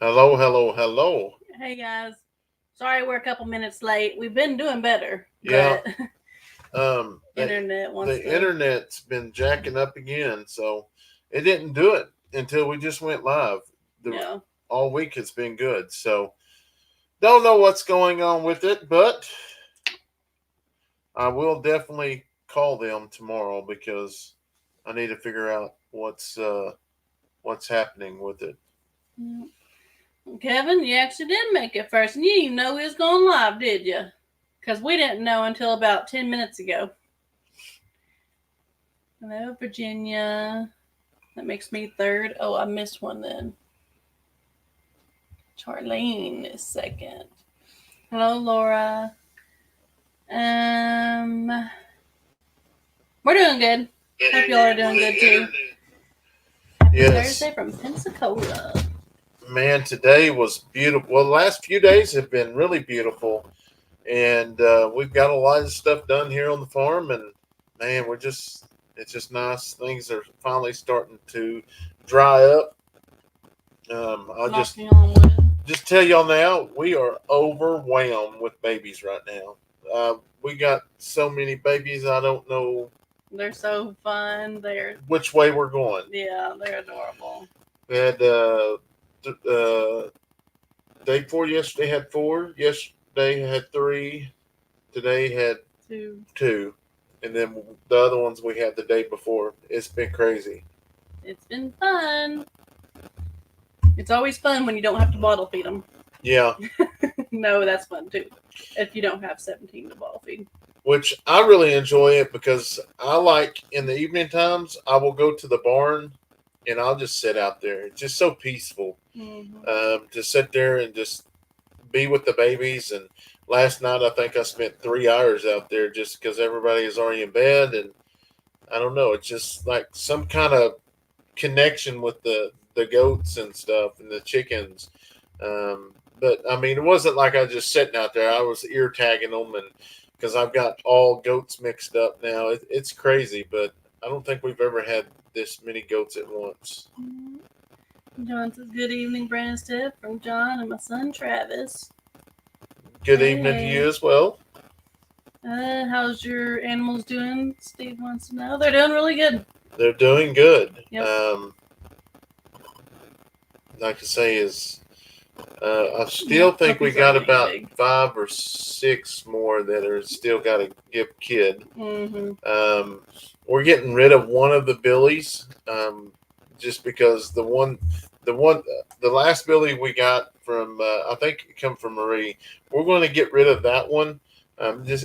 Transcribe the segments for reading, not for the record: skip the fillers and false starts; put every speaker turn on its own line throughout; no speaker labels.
Hello, hello, hello.
Hey guys, sorry we're a couple minutes late. We've been doing better,
Yeah,
but
the
internet wants
the
to.
internet's been jacking up again, so it didn't do it until we just went live. The
Yeah,
all week it's been good, so don't know what's going on with it, but I will definitely call them tomorrow because I need to figure out what's happening with it.
yeah. Kevin, you actually did make it first, and you didn't even know we was going live, did you? Because we didn't know until about 10 minutes ago. Hello, Virginia. That makes me third. Oh, I missed one then. Charlene is second. Hello, Laura. Um, we're doing good. Hope y'all are doing good too. Happy
Yes,
Thursday from Pensacola.
man, today was beautiful. Well, the last few days have been really beautiful, and we've got a lot of stuff done here on the farm. And man, it's just nice. Things are finally starting to dry up. I'll
Knocking on wood.
just tell y'all now, we are overwhelmed with babies right now. We got so many babies. I don't know
They're so fun.
which way we're going.
They're adorable.
We had day before yesterday had four. Yesterday had three. Today had
Too.
two, and then the other ones we had the day before. It's been crazy.
It's been fun. It's always fun when you don't have to bottle feed them.
Yeah,
No, that's fun too. If you don't have 17 to bottle feed.
which I really enjoy it because I like in the evening times I will go to the barn and I'll just sit out there. It's just so peaceful
Mm-hmm.
to sit there and just be with the babies. And last night I think I spent 3 hours out there just because everybody is already in bed, and I don't know. It's just like some kind of connection with the goats and stuff and the chickens. But I mean, it wasn't like I was just sitting out there. I was ear tagging them, and because I've got all goats mixed up now, it's crazy. But I don't think we've ever had this many goats at once.
John says, "Good evening, Branstead," from John and my son Travis.
Good
Hey,
evening to
hey.
you as well.
How's your animals doing? Steve wants to know. They're doing really good.
They're doing good.
Yep.
Like I say, is I still
Yep.
think we
Puppies are
got
getting
about
big.
5 or 6 more that are still got to give kid.
Mm-hmm.
Um, we're getting rid of one of the billies, just because the last billy we got from I think it come from Marie. We're going to get rid of that one.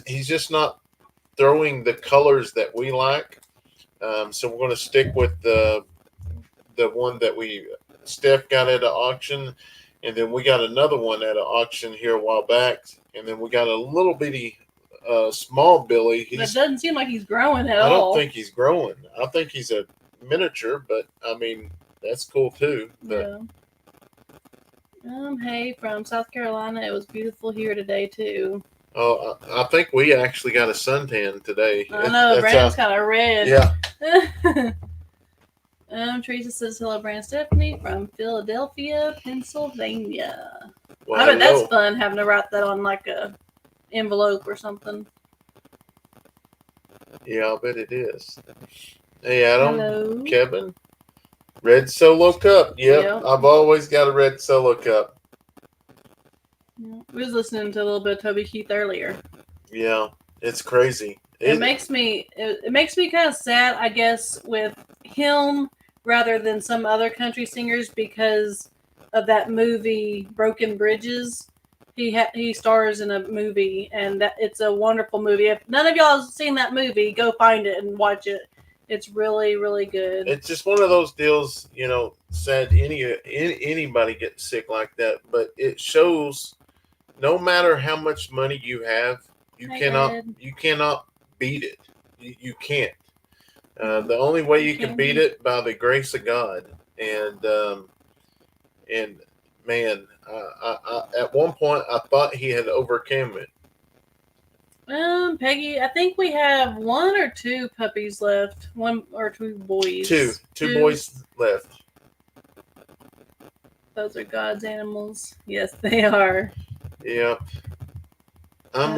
He's just not throwing the colors that we like. So we're going to stick with the one that we Steph got at an auction, and then we got another one at an auction here a while back, and then we got a little bitty small Billy.
That doesn't seem like he's growing at
I don't
all.
think he's growing. I think he's a miniature, but I mean that's cool too. But
Yeah. Hey, from South Carolina. It was beautiful here today too.
oh, I think we actually got a suntan today.
I know
That's how.
Brandon's kind of red.
Yeah.
Teresa says hello, Brand Stephanie from Philadelphia, Pennsylvania.
Well,
I bet that's
hello.
fun having to write that on like a envelope or something.
Yeah, I'll bet it is. Hey, Adam,
Hello.
Kevin, red solo cup. Yep,
Yep.
I've always got a red solo cup.
We was listening to a little bit of Toby Keith earlier.
Yeah, it's crazy.
It makes me kind of sad, I guess, with him rather than some other country singers because of that movie Broken Bridges. He stars in a movie, and it's a wonderful movie. If none of y'all have seen that movie, go find it and watch it. It's really, really good.
It's just one of those deals, sad anybody gets sick like that, but it shows no matter how much money you have, you
Hey,
cannot
Ed.
you cannot beat it. You can't. The only way you can beat it by the grace of God, and man, at one point I thought he had overcome it.
Peggy, I think we have one or two puppies left. One or two boys.
Two boys left.
Those are God's animals. Yes, they are.
Yeah. I'm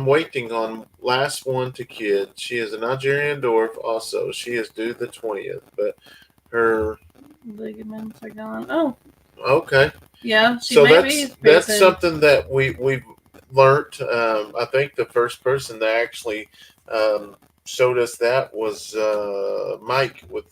waiting on last one to kid. She is a Nigerian dwarf also. She is due the 20th, but her
Ligaments are gone. Oh,
okay.
yeah, she
So
may be
that's
facing.
something that we've learned. I think the first person that actually showed us that was Mike with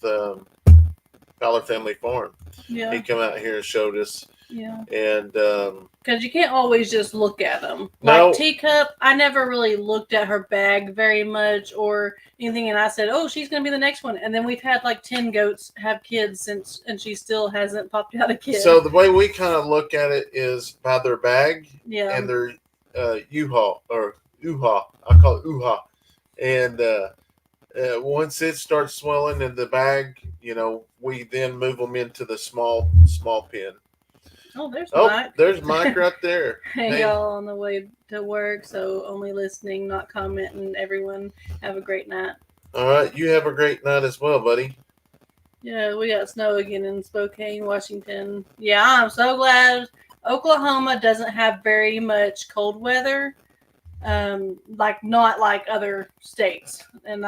Fowler Family Farm. He
Yeah,
come out here and showed us,
yeah.
and
Because you can't always just look at them. Like
no,
Teacup, I never really looked at her bag very much or anything, and I said, "Oh, she's gonna be the next one." And then we've had like 10 goats have kids since, and she still hasn't popped out a kid.
so the way we kind of look at it is by their bag
Yeah,
and their U-Haul or UHA. I call it UHA. And once it starts swelling in the bag, we then move them into the small pen.
oh, there's
Oh,
Mike.
there's Mike right there.
Hey,
Hey,
y'all, on the way to work, so only listening, not commenting. Everyone, have a great night.
all right. You have a great night as well, buddy.
Yeah, we got snow again in Spokane, Washington. Yeah, I'm so glad Oklahoma doesn't have very much cold weather. Like not like other states, and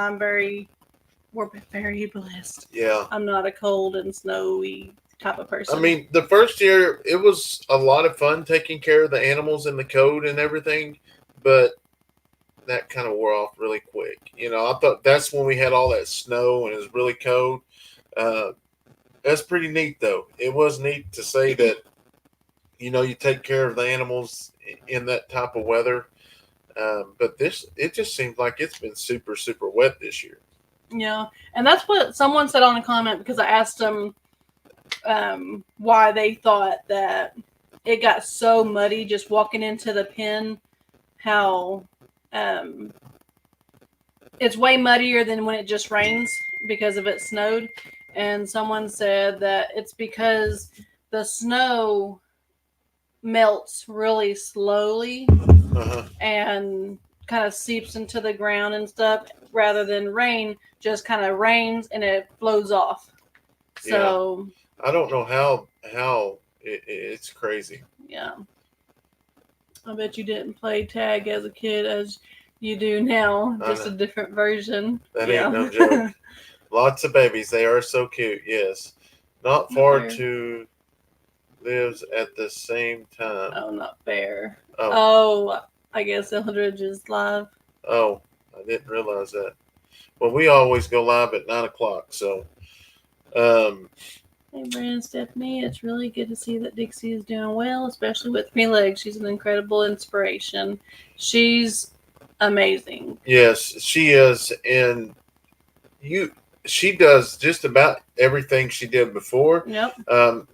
we're very blessed.
Yeah.
I'm not a cold and snowy type of
I
person.
mean, the first year it was a lot of fun taking care of the animals in the code and everything, but that kind of wore off really quick. I thought that's when we had all that snow and it was really cold. Uh, that's pretty neat, though. It was neat to say that you take care of the animals in that type of weather. But it just seems like it's been super super wet this year.
Yeah, and that's what someone said on a comment because I asked them why they thought that it got so muddy just walking into the pen. How um, it's way muddier than when it just rains because of it snowed. And someone said that it's because the snow melts really slowly
Uh-huh.
and kind of seeps into the ground and stuff rather than rain just kind of rains and it flows off.
Yeah,
So,
I don't know how it's crazy.
yeah. I bet you didn't play tag as a kid as you do now,
I
just
know
a different version.
that ain't
Yeah.
no joke. Lots of babies. They are so cute. Yes, not
Not
far
fair.
to lives at the same time.
Oh, not fair.
Oh,
Oh, I guess Eldridge is live.
oh, I didn't realize that. Well, we always go live at 9 o'clock. So, um,
Hey, Brandon, Stephanie, it's really good to see that Dixie is doing well, especially with 3 legs. She's an incredible inspiration. She's amazing.
yes, she is, and you. She does just about everything she did before.
Yep.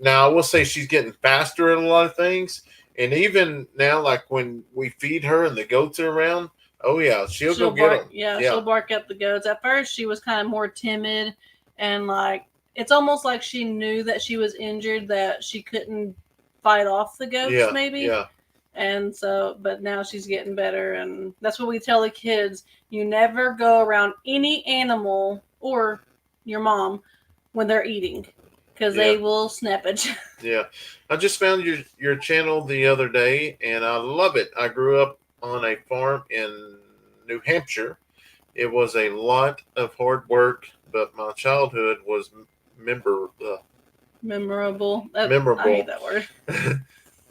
Now, I will say she's getting faster at a lot of things, and even now, like when we feed her and the goats are around, oh yeah, she'll go get
Bark.
them.
Yeah,
Yeah,
she'll bark at the goats. At first, she was kind of more timid and like it's almost like she knew that she was injured, that she couldn't fight off the goats,
yeah,
maybe.
yeah,
And so, but now she's getting better, and that's what we tell the kids: you never go around any animal or your mom when they're eating, because
yeah.
they will snap at you.
Yeah, I just found your channel the other day, and I love it. I grew up on a farm in New Hampshire. It was a lot of hard work, but my childhood was
Memorable. I hate
memorable.
that word.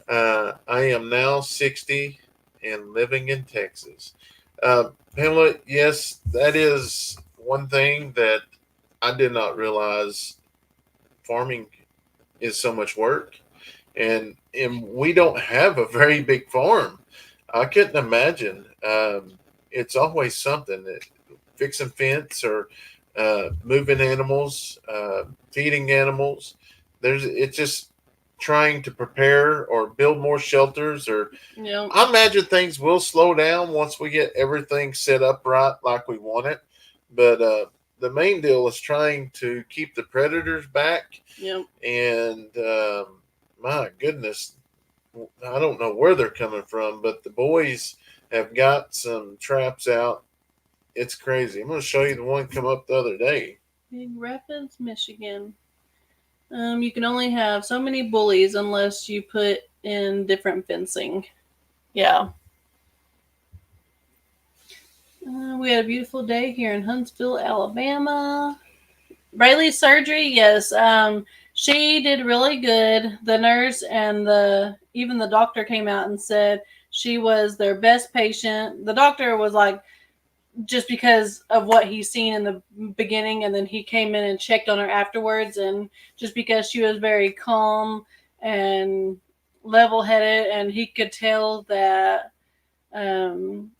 I am now 60 and living in Texas. Pamela, yes, that is one thing that I did not realize. Farming is so much work, and we don't have a very big farm. I couldn't imagine. It's always something that fixing fence or moving animals, feeding animals. It's just trying to prepare or build more shelters. Or
Yeah.
I imagine things will slow down once we get everything set up right like we want it. But the main deal is trying to keep the predators back.
Yeah.
And my goodness, I don't know where they're coming from, but the boys have got some traps out. It's crazy. I'm going to show you the one come up the other day.
Big Rapids, Michigan. You can only have so many bullies unless you put in different fencing. Yeah. We had a beautiful day here in Huntsville, Alabama. Braylee's surgery, yes. She did really good. The nurse and even the doctor came out and said she was their best patient. The doctor was like, just because of what he's seen in the beginning, and then he came in and checked on her afterwards, and just because she was very calm and level-headed, and he could tell that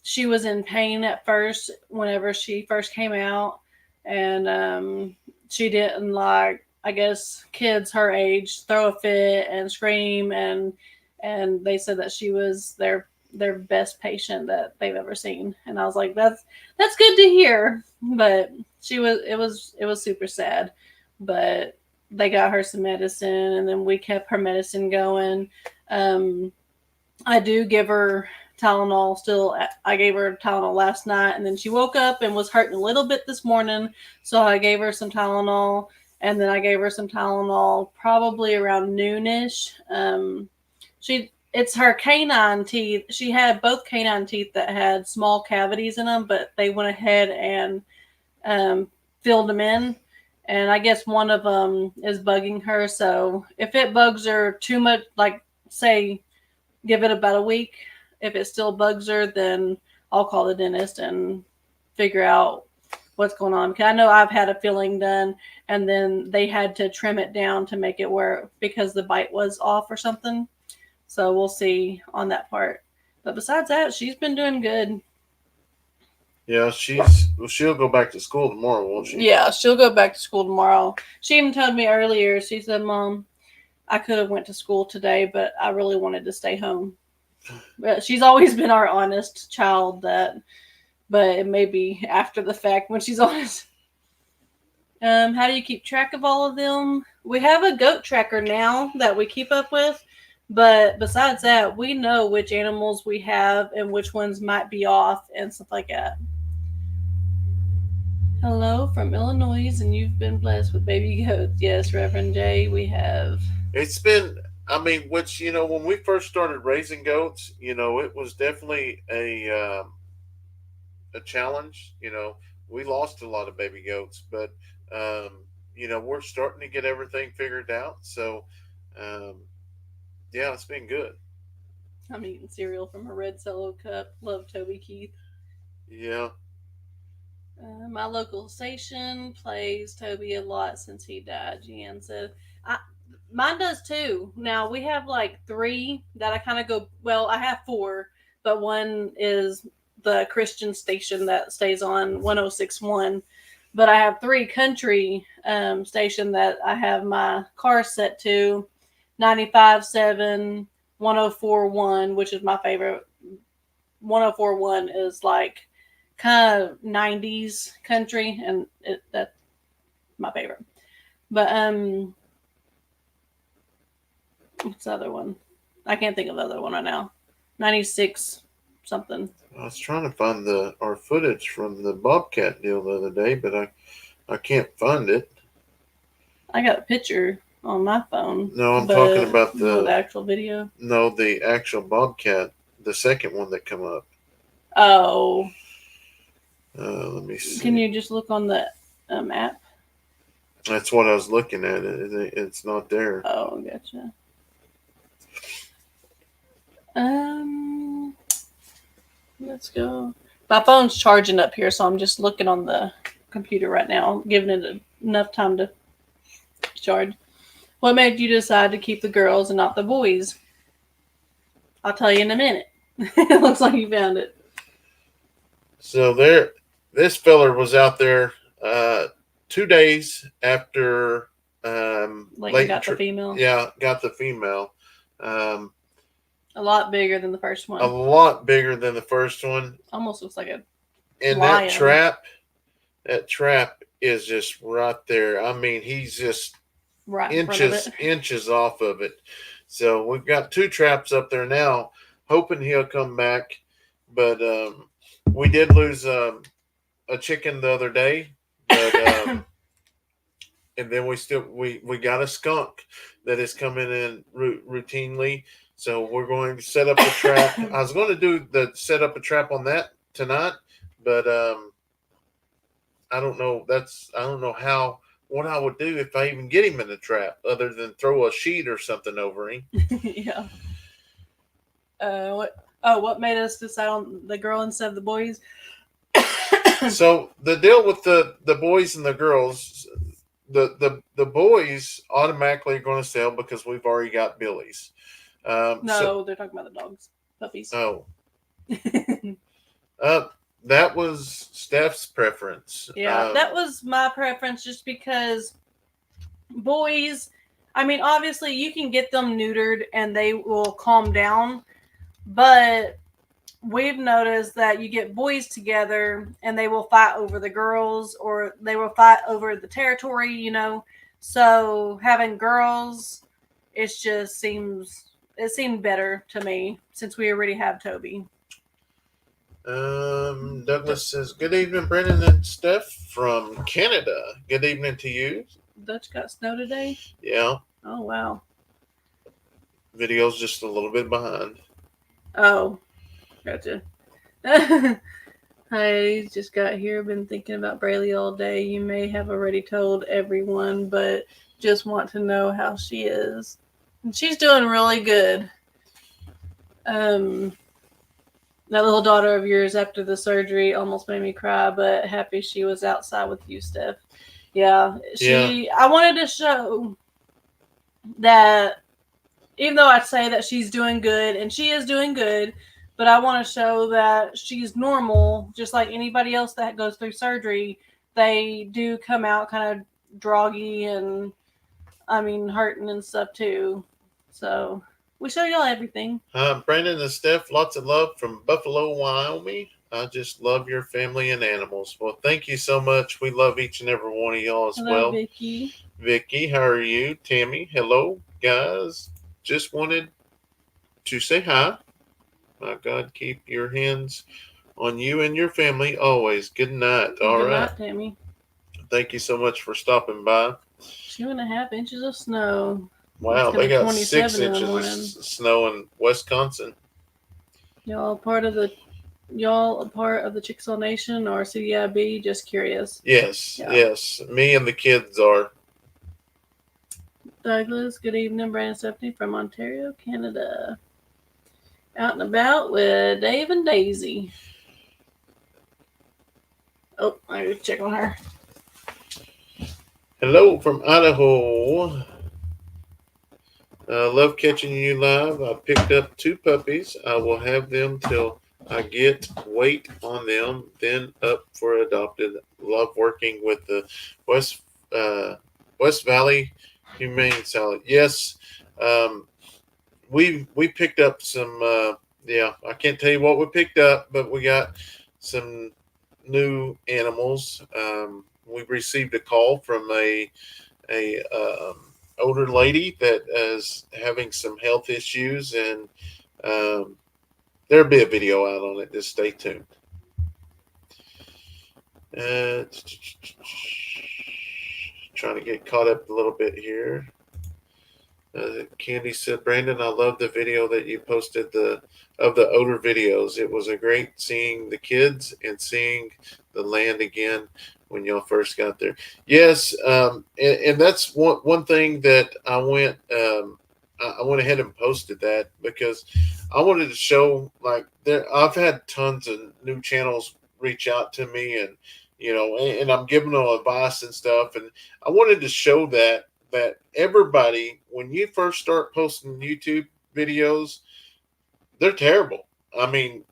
she was in pain at first whenever she first came out, and she didn't, like, I guess kids her age throw a fit and scream, and they said that she was their best patient that they've ever seen. And I was like, that's good to hear. But it was super sad. But they got her some medicine, and then we kept her medicine going. I do give her Tylenol still. I gave her Tylenol last night, and then she woke up and was hurting a little bit this morning, so I gave her some Tylenol, and then I gave her some Tylenol probably around noonish. It's her canine teeth. She had both canine teeth that had small cavities in them, but they went ahead and filled them in. And I guess one of them is bugging her. So if it bugs her too much, like, say, give it about a week. If it still bugs her, then I'll call the dentist and figure out what's going on. Because I know I've had a filling done, and then they had to trim it down to make it work because the bite was off or something. So we'll see on that part. But besides that, she's been doing good.
Yeah, she'll go back to school tomorrow, won't she?
Yeah, she'll go back to school tomorrow. She even told me earlier, she said, Mom, I could have went to school today, but I really wanted to stay home. But she's always been our honest child, but it may be after the fact when she's honest. How do you keep track of all of them? We have a goat tracker now that we keep up with, but besides that, we know which animals we have and which ones might be off and stuff like that. Hello from Illinois, and you've been blessed with baby goats. Yes, Reverend Jay, we have.
It's been, I mean, which, when we first started raising goats, it was definitely a challenge. We lost a lot of baby goats, but we're starting to get everything figured out. So, yeah, it's been good.
I'm eating cereal from a red Solo cup. Love Toby Keith.
Yeah.
My local station plays Toby a lot since he died. Jan said, mine does too. Now we have like 3 that I kind of go. Well, I have 4, but one is the Christian station that stays on 106.1. But I have 3 country station that I have my car set to 95.7, 104.1, which is my favorite. 104.1 is like kind of 90s country, and that's my favorite. But what's the other one? I can't think of the other one right now. 96 something.
I was trying to find our footage from the Bobcat deal the other day, but I can't find it.
I got a picture on my phone.
No, I'm talking about
the actual video.
No, the actual Bobcat, the second one that come up.
Oh.
Let me see.
Can you just look on the app?
That's what I was looking at. It's not there.
Oh, gotcha. Let's go. My phone's charging up here, so I'm just looking on the computer right now, giving it enough time to charge. What made you decide to keep the girls and not the boys? I'll tell you in a minute. It looks like you found it.
So this feller was out there 2 days after
Leighton got the female.
Yeah, got the female.
A lot bigger than the first one.
A lot bigger than the first one.
Almost looks like a
and lion. That trap is just right there. I mean, he's just
right
inches off of it. So we've got 2 traps up there now, hoping he'll come back. But we did lose a chicken the other day. But and then we got a skunk that is coming in routinely. So we're going to set up a trap. I was going to do the set up a trap on that tonight, but I don't know. I don't know how what I would do if I even get him in a trap, other than throw a sheet or something over him.
Yeah. What? Oh, what made us decide on the girl instead of the boys?
So the deal with the boys and the girls, the boys automatically are going to sell because we've already got Billy's.
No, they're talking about the dogs, puppies.
Oh, uh, that was Steph's preference.
Yeah, that was my preference, just because boys. I mean, obviously, you can get them neutered and they will calm down, but we've noticed that you get boys together and they will fight over the girls, or they will fight over the territory, you know. So having girls, it seemed better to me since we already have Toby.
Douglas says, "Good evening, Brendan and Steph from Canada. Good evening to you."
Dutch got snow today.
Yeah,
Oh wow.
video's just a little bit behind.
Oh, gotcha. I just got here. Been thinking about Braylee all day. You may have already told everyone, but just want to know how she is. And she's doing really good. That little daughter of yours after the surgery almost made me cry, but happy she was outside with you, Steph. Yeah, I wanted to show that even though I'd say that she's doing good, and she is doing good, but I want to show that she's normal, just like anybody else that goes through surgery. They do come out kind of droggy and, I mean, hurting and stuff too. So we show y'all everything.
Brandon and Steph, lots of love from Buffalo, Wyoming. I just love your family and animals. Well, thank you so much. We love each and every one of y'all as
Hello,
well.
Vicky.
Vicky, how are you? Tammy, hello, guys. Just wanted to say hi. My God, keep your hands on you and your family always. Good night. All
Good
right.
night, Tammy.
Thank you so much for stopping by.
2.5 inches of snow.
Wow, they got 6
in the
inches
morning.
of snow in Wisconsin.
Y'all part of the Chickasaw Nation or CDIB? Just curious.
Yes,
Yeah.
yes. Me and the kids are.
Douglas, good evening. Brandon Stephanie from Ontario, Canada. Out and about with Dave and Daisy. Oh, I gotta check on her.
Hello from Idaho. Love catching you live. I picked up 2 puppies. I will have them till I get weight on them, then up for adopted. Love working with the West Valley Humane Salad. Yes, we picked up some. I can't tell you what we picked up, but we got some new animals. We received a call from a older lady that is having some health issues, and there'll be a video out on it. Just stay tuned. Trying to get caught up a little bit here. Candy said, Brandon, I love the video that you posted of the odor videos. It was a great seeing the kids and seeing the land again when y'all first got there. Yes, and that's one thing that I went ahead and posted that because I wanted to show, like, I've had tons of new channels reach out to me, and and I'm giving them advice and stuff, and I wanted to show that everybody, when you first start posting YouTube videos, they're terrible. I mean,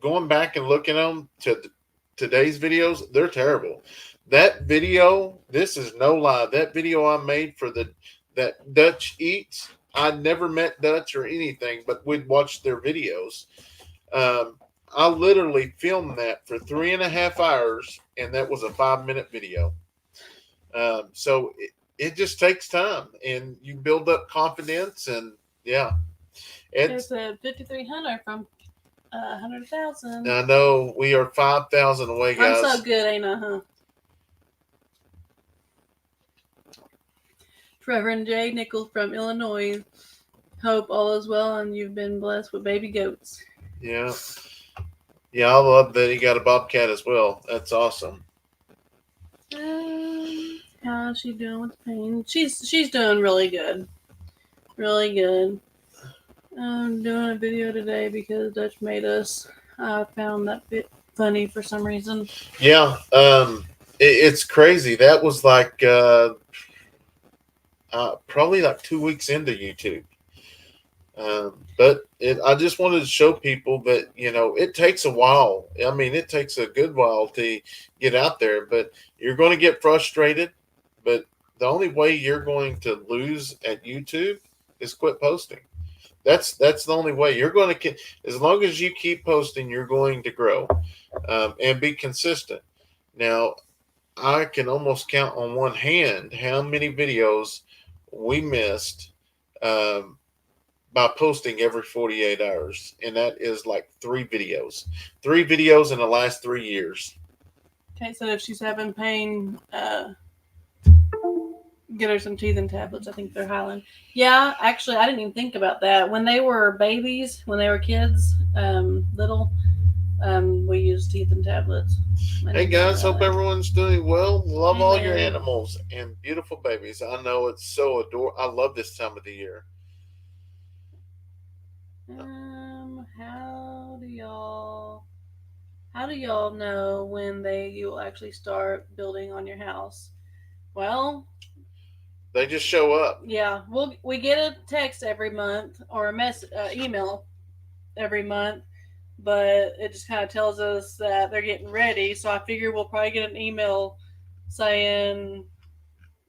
going back and looking at them to today's videos, they're terrible. That video, this is no lie. That video I made for that Dutch Eats, I never met Dutch or anything, but we'd watch their videos. I literally filmed that for 3.5 hours, and that was a 5-minute video. So it just takes time, and you build up confidence, and yeah.
It's a 5,300 from 100,000.
I know we are 5,000 away, guys.
I'm so good, ain't I, huh? Reverend J. Nichols from Illinois. Hope all is well and you've been blessed with baby goats.
Yeah. Yeah, I love that he got a bobcat as well. That's awesome.
How's she doing with the pain? She's doing really good. Really good. I'm doing a video today because Dutch made us. I found that bit funny for some reason.
Yeah, it's crazy. That was like probably like 2 weeks into YouTube. But I just wanted to show people that it takes a while. I mean, it takes a good while to get out there, but you're going to get frustrated. But the only way you're going to lose at YouTube is quit posting. That's the only way you're going to. As long as you keep posting, you're going to grow and be consistent. Now, I can almost count on one hand how many videos we missed. By posting every 48 hours. And that is like 3 videos. 3 videos in the last 3 years.
Okay, so if she's having pain, get her some teething tablets. I think they're Highland. Yeah, actually, I didn't even think about that. When they were babies, when they were kids, little, we used teething tablets.
Hey guys, hope everyone's doing well. Love all your
Amen.
animals and beautiful babies. I know it's so adorable. I love this time of the year.
How do y'all know when you'll actually start building on your house? Well,
they just show up.
Yeah, we get a text every month or a email every month, but it just kind of tells us that they're getting ready. So I figure we'll probably get an email saying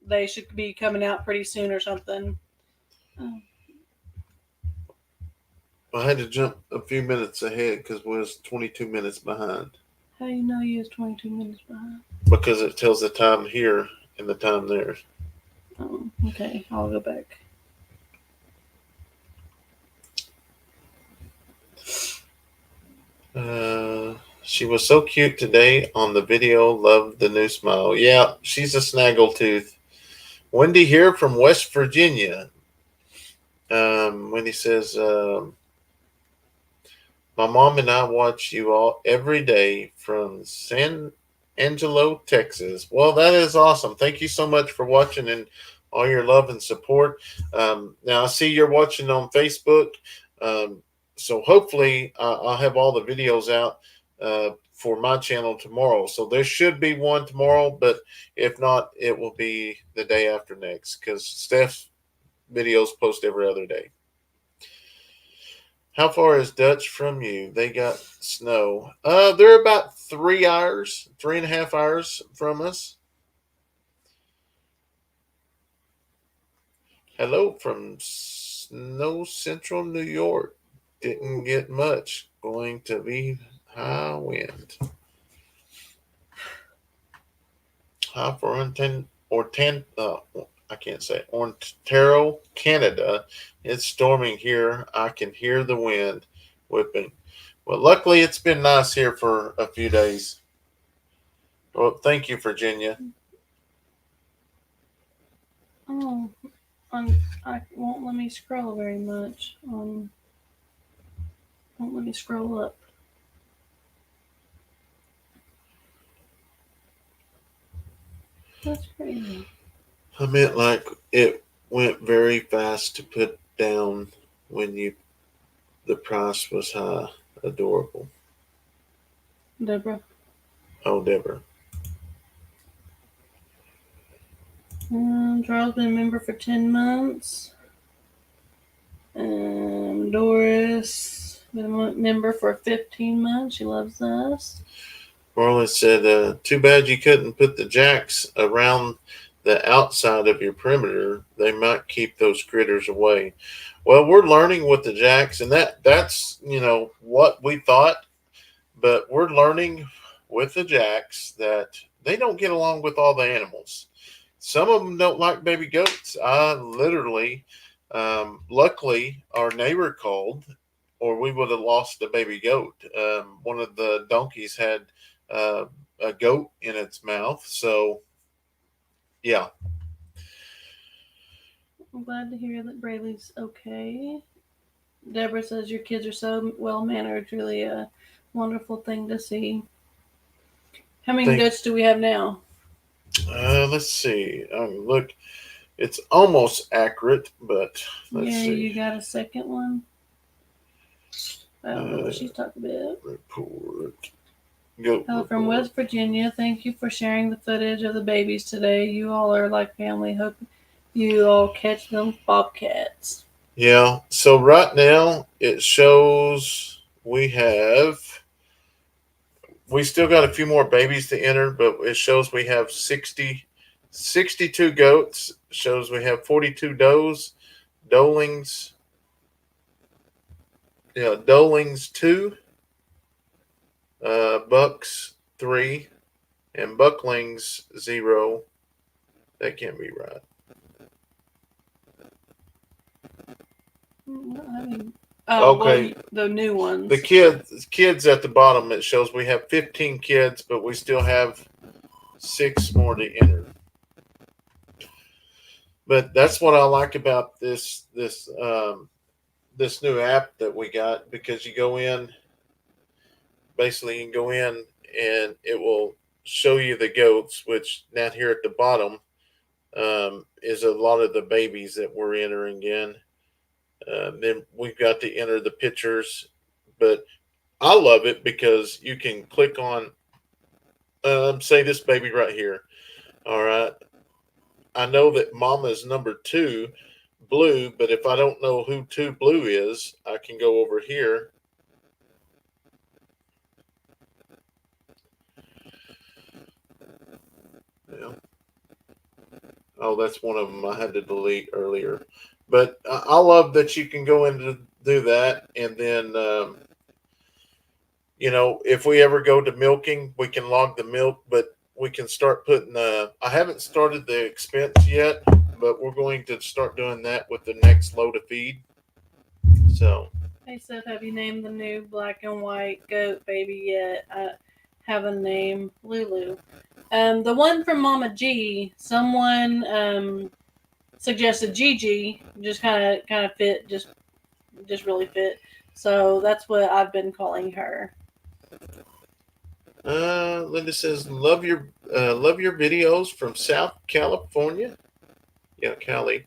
they should be coming out pretty soon or something.
I had to jump a few minutes ahead because we was 22 minutes behind.
How do you know you was 22 minutes behind?
Because it tells the time here and the time there.
Oh, okay. I'll go back.
She was so cute today on the video. Loved the new smile. Yeah, she's a snaggletooth. Wendy here from West Virginia. Wendy says, my mom and I watch you all every day from San Angelo, Texas. Well, that is awesome. Thank you so much for watching and all your love and support. Now, I see you're watching on Facebook. So hopefully I'll have all the videos out for my channel tomorrow. So there should be one tomorrow, but if not, it will be the day after next because Steph's videos post every other day. How far is Dutch from you? They got snow. They're about 3 hours, 3.5 hours from us. Hello from Snow Central, New York. Didn't get much. Going to be high wind. High for I can't say it. Ontario, Canada. It's storming here. I can hear the wind whipping. Well, luckily it's been nice here for a few days. Well, thank you, Virginia.
Oh, I won't let me scroll very much. Won't let me scroll up. That's crazy.
I meant like it went very fast to put down when the price was high. Adorable.
Deborah.
Oh, Deborah.
Charles been a member for 10 months. Doris been a member for 15 months. She loves us.
Marlon said, too bad you couldn't put the jacks around the outside of your perimeter. They might keep those critters away. Well, we're learning with the jacks, and that's what we thought, but we're learning with the jacks that they don't get along with all the animals. Some of them don't like baby goats. I literally, luckily, our neighbor called, or we would have lost a baby goat. One of the donkeys had a goat in its mouth. So, yeah.
I'm glad to hear that Braylee's okay. Deborah says your kids are so well mannered. Really a wonderful thing to see. How many
Think.
goats do we have now?
Let's see. Look, it's almost accurate, but let's
Yeah,
see.
you got a second one? I don't know what
Uh,
she's talking about.
report. Goat
Hello from
report.
West Virginia. Thank you for sharing the footage of the babies today. You all are like family. Hope you all catch them bobcats.
Yeah. So right now it shows we still got a few more babies to enter, but it shows we have 62 goats. Shows we have 42 does, dolings. Yeah, dolings 2, bucks 3, and bucklings 0. That can't be right.
I mean, oh, well,
Okay,
the new ones.
the kids at the bottom. It shows we have 15 kids, but we still have 6 more to enter. But that's what I like about this new app that we got, because you go in, basically you can go in and it will show you the goats, which down here at the bottom is a lot of the babies that we're entering in. Then we've got to enter the pictures, but I love it because you can click on, say this baby right here. All right, I know that Mama's number 2, Blue, but if I don't know who 2 Blue is, I can go over here. Yeah. Oh, that's one of them I had to delete earlier. But I love that you can go in to do that, and then if we ever go to milking, we can log the milk, but we can start putting. I haven't started the expense yet, but we're going to start doing that with the next load of feed. So
They said, have you named the new black and white goat baby yet? I have a name, Lulu. The one from Mama G, someone suggested Gigi, just kind of fit, just really fit. So that's what I've been calling her.
Linda says, love your videos from South California. Yeah, Cali.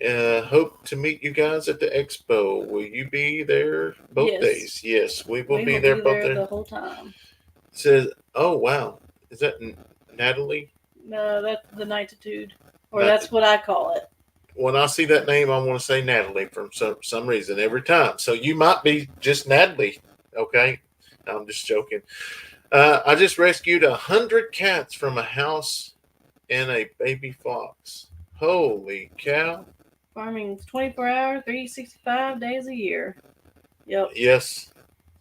Hope to meet you guys at the expo. Will you be there both
Yes.
days? Yes, we will
We
be
will
there
be
both
there
days.
the whole time.
Says, oh wow, is that Natalie?
No, that's the Nightitude, or
Nat-
that's what I call it.
when I see that name, I want to say Natalie from some reason every time. So you might be just Natalie. Okay, I'm just joking. I just rescued 100 cats from a house and a baby fox. Holy cow!
Farming's 24 hours, 365 days a year. Yep.
Yes.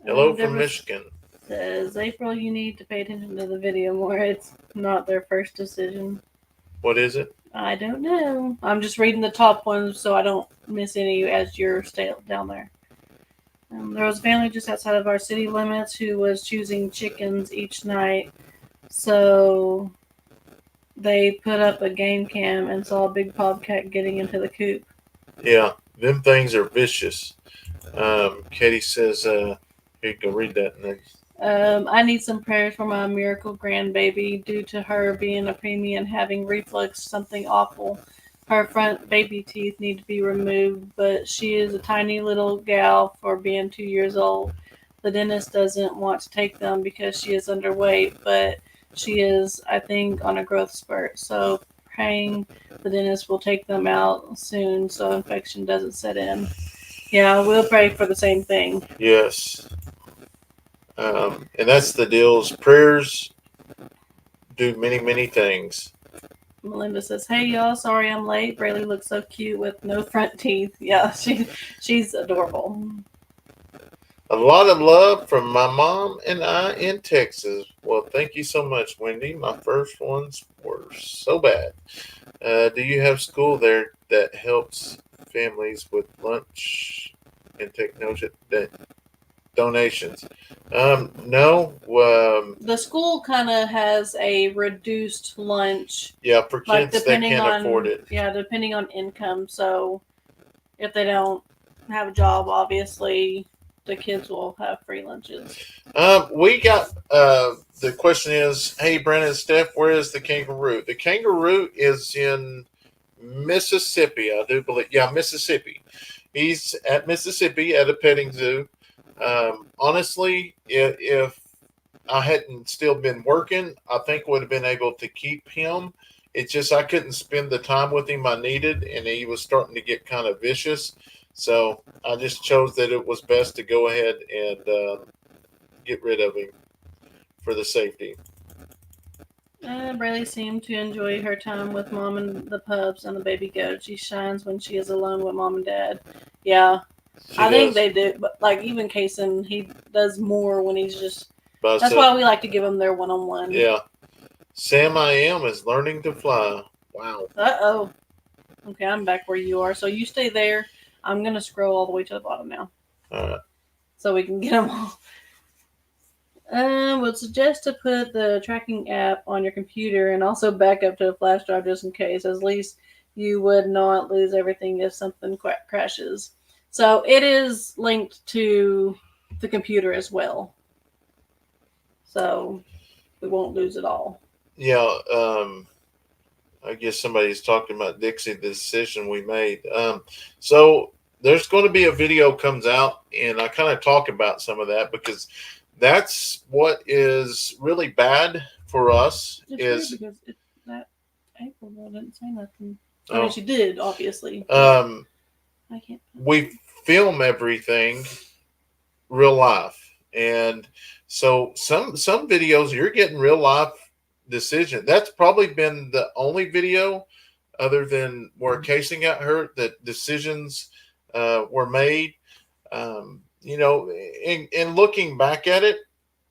Hello from
Deborah
Michigan.
says, April, you need to pay attention to the video more. It's not their first decision.
What is it?
I don't know. I'm just reading the top ones so I don't miss any as you're down there. There was a family just outside of our city limits who was choosing chickens each night. So they put up a game cam and saw a big bobcat getting into the coop.
Yeah, them things are vicious. Katie says, here you go, read that next.
I need some prayers for my miracle grandbaby due to her being a preemie and having reflux, something awful. Her front baby teeth need to be removed, but she is a tiny little gal for being 2 years old. The dentist doesn't want to take them because she is underweight, but she is, I think, on a growth spurt. So praying the dentist will take them out soon so infection doesn't set in. Yeah, we'll pray for the same thing.
Yes. And that's the deal. Is prayers do many, many things.
Melinda says, "Hey y'all, sorry I'm late. Braylee looks so cute with no front teeth. Yeah, she's adorable."
A lot of love from my mom and I in Texas. Well, thank you so much, Wendy. My first ones were so bad. Do you have school there that helps families with lunch and take notes? That donations. No.
The school kind of has a reduced lunch,
Yeah, for
like
kids that can't afford it.
depending on income. So if they don't have a job, obviously the kids will have free lunches.
We got the question is, hey Brandon and Steph, where is the kangaroo? The kangaroo is in Mississippi, I do believe. Yeah, Mississippi. He's at Mississippi at a petting zoo. Honestly, if I hadn't still been working, I think would have been able to keep him. It's just I couldn't spend the time with him I needed, and he was starting to get kind of vicious. So I just chose that it was best to go ahead and get rid of him for the safety.
Braylee seemed to enjoy her time with mom and the pups and the baby goat. She shines when she is alone with mom and dad. Yeah,
She
I think
does.
they do. But like even Kayson, he does more when he's just.
By
That's why we like to give them their one-on-one.
Yeah. Sam I am is learning to fly. Wow.
Uh-oh. Okay, I'm back where you are. So you stay there. I'm going to scroll all the way to the bottom now.
All right.
So we can get them all. Would suggest to put the tracking app on your computer and also back up to a flash drive just in case. At least you would not lose everything if something crashes. So it is linked to the computer as well. So we won't lose it all.
Yeah. I guess somebody's talking about Dixie, the decision we made. So there's going to be a video comes out, and I kind of talk about some of that because that's what is really bad for us.
It's
is
weird because that April girl didn't say nothing. I mean, she did, obviously. I can't.
We film everything real life, and so some videos you're getting real life decision. That's probably been the only video other than where Kayson got hurt that decisions were made. In looking back at it,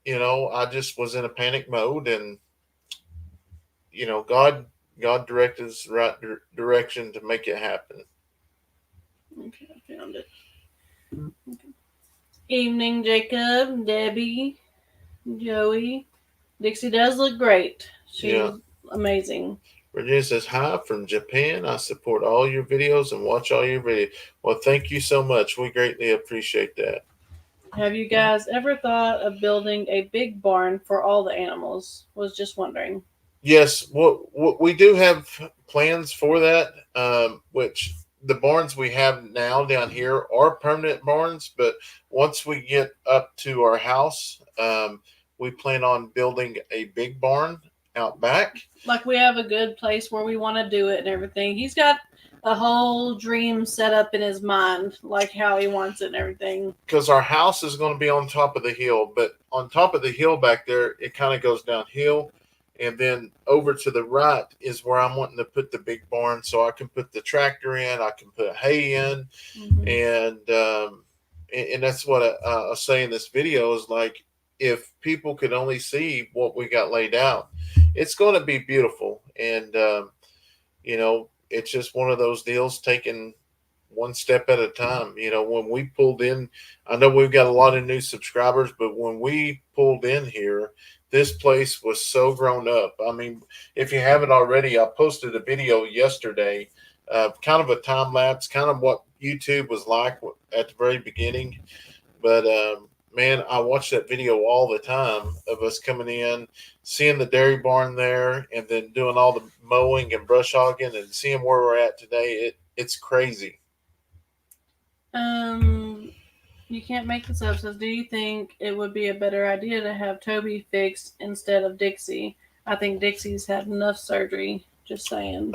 I just was in a panic mode, and God directed us the right direction to make it happen.
Okay, I found it. Okay. Evening, Jacob, Debbie, Joey. Dixie does look great. She's amazing.
Virginia says, hi from Japan. I support all your videos and watch all your videos. Well, thank you so much. We greatly appreciate that.
Have you guys ever thought of building a big barn for all the animals? Was just wondering.
Yes, what we do have plans for that, which the barns we have now down here are permanent barns, but once we get up to our house, we plan on building a big barn out back.
Like we have a good place where we want to do it and everything. He's got a whole dream set up in his mind, like how he wants it and everything.
Because our house is going to be on top of the hill, but on top of the hill back there, it kind of goes downhill. And then over to the right is where I'm wanting to put the big barn, so I can put the tractor in, I can put hay in, and that's what I was saying in this video is like if people could only see what we got laid out, it's going to be beautiful. And it's just one of those deals taking one step at a time. When we pulled in, I know we've got a lot of new subscribers, but when we pulled in here, this place was so grown up. I mean, if you haven't already, I posted a video yesterday, kind of a time lapse, kind of what YouTube was like at the very beginning. But man, I watch that video all the time of us coming in, seeing the dairy barn there, and then doing all the mowing and brush hogging, and seeing where we're at today. It's crazy.
You can't make this up. Says, do you think it would be a better idea to have Toby fixed instead of Dixie? I think Dixie's had enough surgery. Just saying.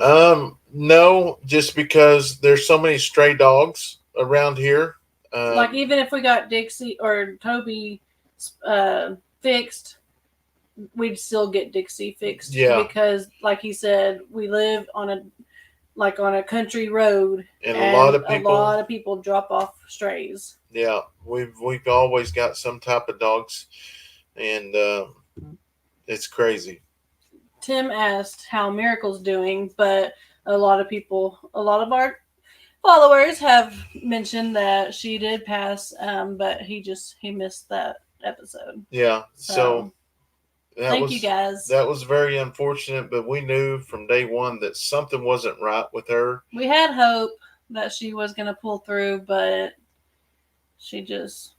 No, just because there's so many stray dogs around here.
Like even if we got Dixie or Toby fixed, we'd still get Dixie fixed.
Yeah.
Because, like he said, we live on a country road,
and a lot of
people drop off strays.
Yeah, we've always got some type of dogs, and it's crazy.
Tim asked how Miracle's doing, but a lot of followers have mentioned that she did pass, but he missed that episode.
Yeah. So
thank you guys.
that was very unfortunate, but we knew from day one that something wasn't right with her.
We had hope that she was going to pull through, but she
didn't.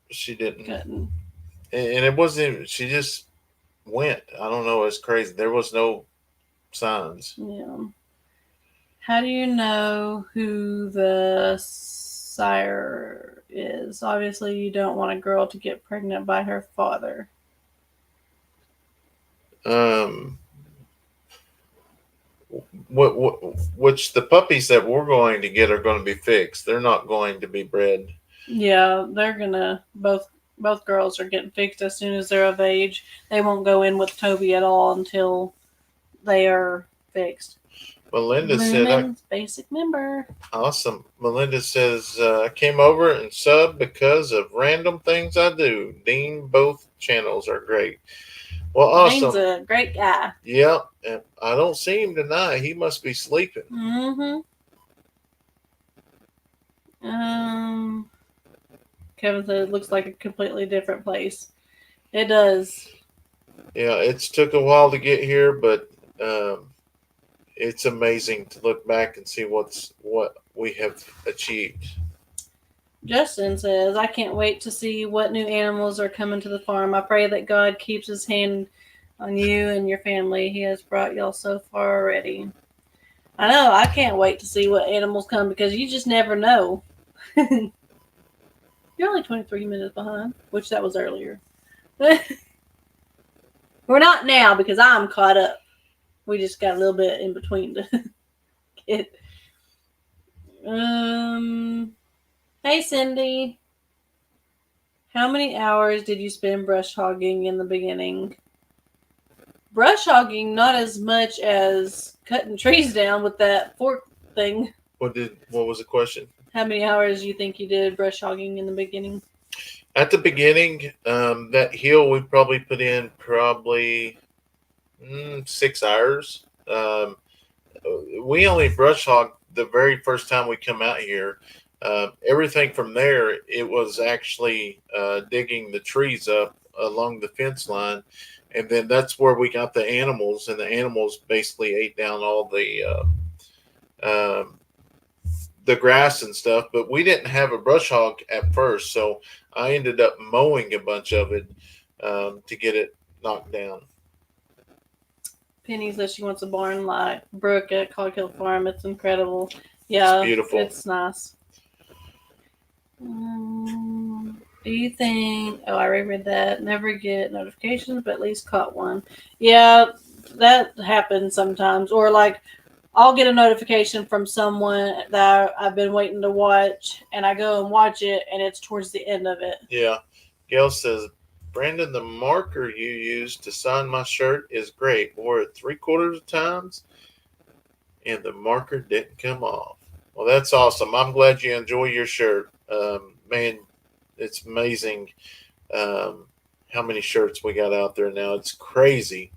couldn't.
And it wasn't. She just went. I don't know. It's crazy. There was no signs.
Yeah. How do you know who the sire is? Obviously, you don't want a girl to get pregnant by her father.
Which the puppies that we're going to get are going to be fixed. They're not going to be bred.
Yeah, they're gonna both girls are getting fixed as soon as they're of age. They won't go in with Toby at all until they are fixed.
Melinda said,
basic member.
Awesome. Melinda says, I came over and subbed because of random things I do. Dean, both channels are great. Well, awesome.
Dean's a great guy.
Yep. And I don't see him tonight. He must be sleeping.
Mm-hmm. Kevin said it looks like a completely different place. It does.
Yeah, it's took a while to get here, but it's amazing to look back and see what we have achieved.
Justin says, I can't wait to see what new animals are coming to the farm. I pray that God keeps his hand on you and your family. He has brought y'all so far already. I know, I can't wait to see what animals come because you just never know. You're only 23 minutes behind, which that was earlier. We're not now because I'm caught up. We just got a little bit in between to get. Hey, Cindy. How many hours did you spend brush hogging in the beginning? Brush hogging, not as much as cutting trees down with that fork thing.
What was the question?
How many hours do you think you did brush hogging in the beginning?
At the beginning, that hill we probably put in 6 hours. We only brush hog the very first time we come out here. Everything from there, it was actually digging the trees up along the fence line. And then that's where we got the animals, and the animals basically ate down all the grass and stuff. But we didn't have a brush hog at first, so I ended up mowing a bunch of it to get it knocked down.
Penny says she wants a barn like Brooke at Cog Hill Farm. It's incredible. Yeah,
it's beautiful.
It's nice. Do you think? Oh, I reread that. Never get notifications, but at least caught one. Yeah, that happens sometimes. Or like, I'll get a notification from someone that I've been waiting to watch, and I go and watch it, and it's towards the end of it.
Yeah. Gail says, Brandon, the marker you used to sign my shirt is great. Wore it 3/4 times, and the marker didn't come off. Well, that's awesome. I'm glad you enjoy your shirt. Man, it's amazing how many shirts we got out there now. It's crazy.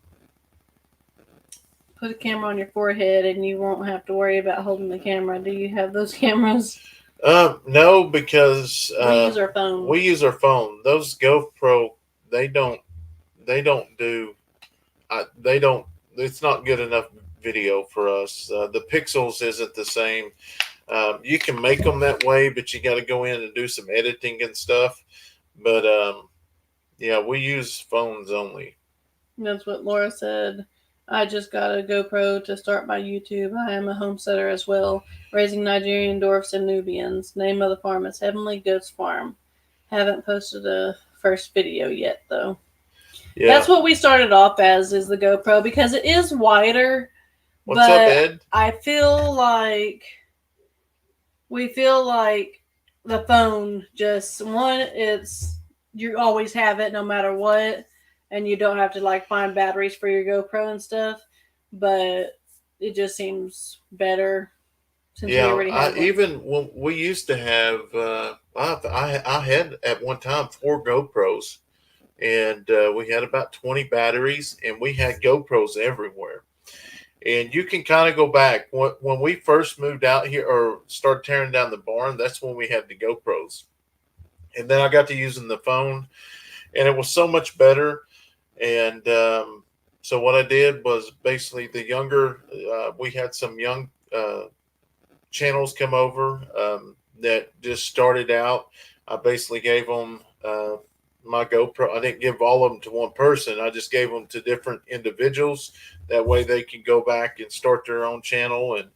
Put a camera on your forehead and you won't have to worry about holding the camera. Do you have those cameras?
No, because
we use our phone.
We use our phone. Those GoPro, they don't do. It's not good enough video for us. The pixels isn't the same. You can make them that way, but you got to go in and do some editing and stuff. But yeah, we use phones only.
That's what Laura said. I just got a GoPro to start my YouTube. I am a homesteader as well, raising Nigerian dwarfs and Nubians. Name of the farm is Heavenly Goats Farm. Haven't posted a first video yet, though. Yeah. That's what we started off as, is the GoPro, because it is wider.
What's up, Ed?
I feel like we feel like the phone just, you always have it no matter what. And you don't have to like find batteries for your GoPro and stuff, but it just seems better since we already have one.
Even when we used to have, I had at one time 4 GoPros, and we had about 20 batteries, and we had GoPros everywhere. And you can kind of go back when we first moved out here or started tearing down the barn. That's when we had the GoPros, and then I got to using the phone, and it was so much better. And so what I did was basically the younger. We had some young channels come over that just started out. I basically gave them my GoPro. I didn't give all of them to one person. I just gave them to different individuals. That way they can go back and start their own channel and,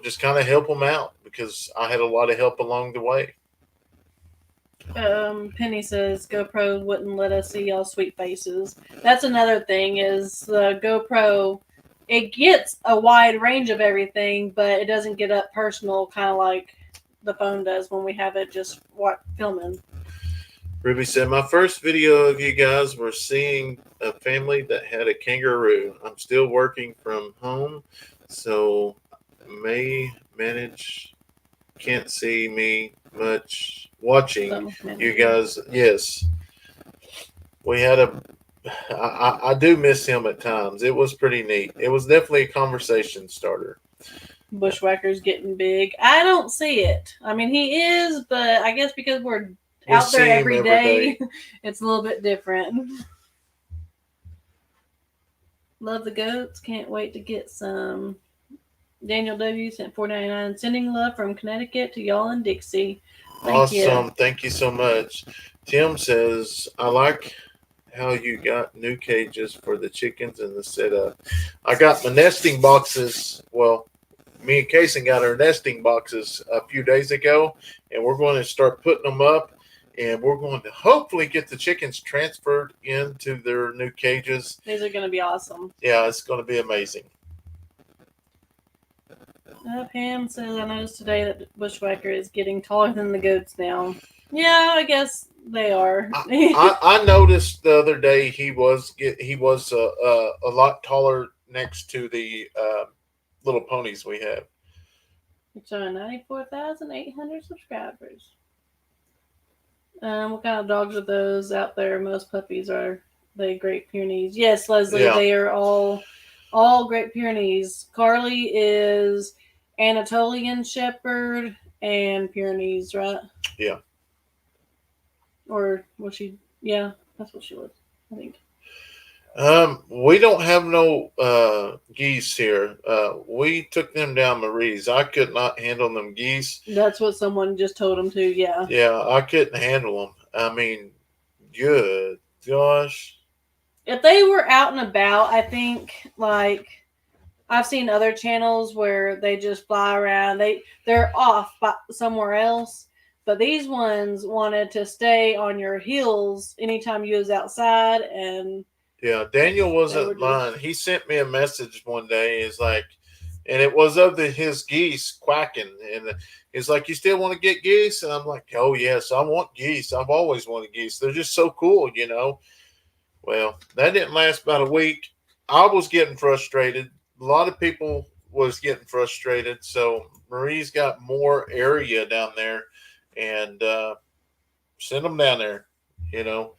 just kind of help them out because I had a lot of help along the way.
Penny says GoPro wouldn't let us see y'all sweet faces. That's another thing is the GoPro. It gets a wide range of everything, but it doesn't get up personal, kind of like the phone does when we have it just filming.
Ruby said, my first video of you guys were seeing a family that had a kangaroo. I'm still working from home, so may manage, can't see me much watching you guys. Yes, we had I do miss him at times. It was pretty neat. It was definitely a conversation starter.
Bushwhacker's getting big. I don't see it. I mean, he is, but I guess because we're out there every day, it's a little bit different. Love the goats. Can't wait to get some. Daniel W. sent $4.99. Sending love from Connecticut to y'all in Dixie.
Awesome. Thank you so much. Tim says, I like how you got new cages for the chickens and the setup. I got my nesting boxes. Well, me and Kayson got our nesting boxes a few days ago, and we're going to start putting them up, and we're going to hopefully get the chickens transferred into their new cages.
These are going to be awesome.
Yeah, it's going to be amazing.
Pam says, I noticed today that Bushwhacker is getting taller than the goats now. Yeah, I guess they are.
I noticed the other day he was a lot taller next to the little ponies we have.
It's showing 94,800 subscribers. What kind of dogs are those out there? Most puppies are they Great Pyrenees. Yes, Leslie, yeah. They are all Great Pyrenees. Carly is Anatolian Shepherd and Pyrenees, right?
Yeah.
Or was she? Yeah, that's what she was, I think.
We don't have no geese here. We took them down Marie's. I could not handle them geese.
That's what someone just told them to. Yeah.
Yeah, I couldn't handle them. I mean, good gosh.
If they were out and about, I think like I've seen other channels where they just fly around. They're off somewhere else. But these ones wanted to stay on your heels anytime you was outside. And
yeah, Daniel wasn't lying. He sent me a message one day. It's like, and it was of his geese quacking. And he's like, you still want to get geese? And I'm like, oh, yes, I want geese. I've always wanted geese. They're just so cool, you know. Well, that didn't last about a week. I was getting frustrated. A lot of people was getting frustrated. So Marie's got more area down there. And send them down there, you know.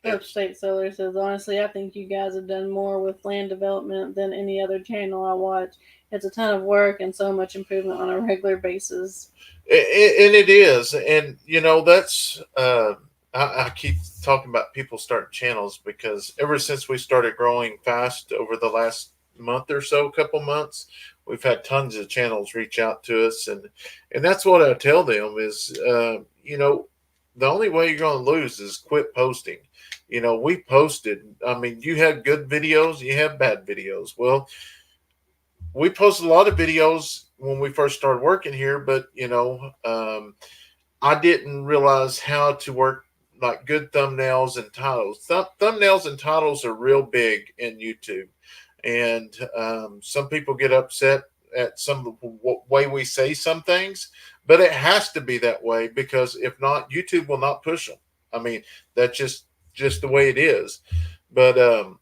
Upstate Solar says, honestly, I think you guys have done more with land development than any other channel I watch. It's a ton of work and so much improvement on a regular basis.
And it is. And, you know, that's I keep talking about people starting channels because ever since we started growing fast over the last month or so, couple months, we've had tons of channels reach out to us, and that's what I tell them is, you know, the only way you're going to lose is quit posting. You know, we posted. I mean, you have good videos, you have bad videos. Well, we posted a lot of videos when we first started working here, but you know, I didn't realize how to work like good thumbnails and titles. Thumbnails and titles are real big in YouTube. And some people get upset at some of the way we say some things, but it has to be that way because if not, YouTube will not push them. I mean, that's just the way it is. But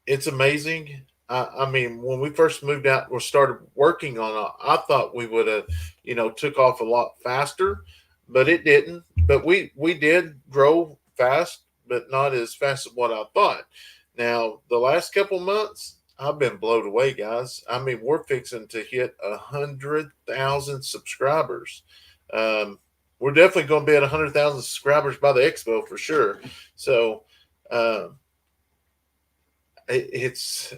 it's amazing. I mean, when we first moved out or started working on it, I thought we would have, you know, took off a lot faster, but it didn't. But we did grow fast, but not as fast as what I thought. Now, the last couple months, I've been blown away, guys. I mean, we're fixing to hit 100,000 subscribers. Um, we're definitely going to be at 100,000 subscribers by the expo for sure. So, um, it's.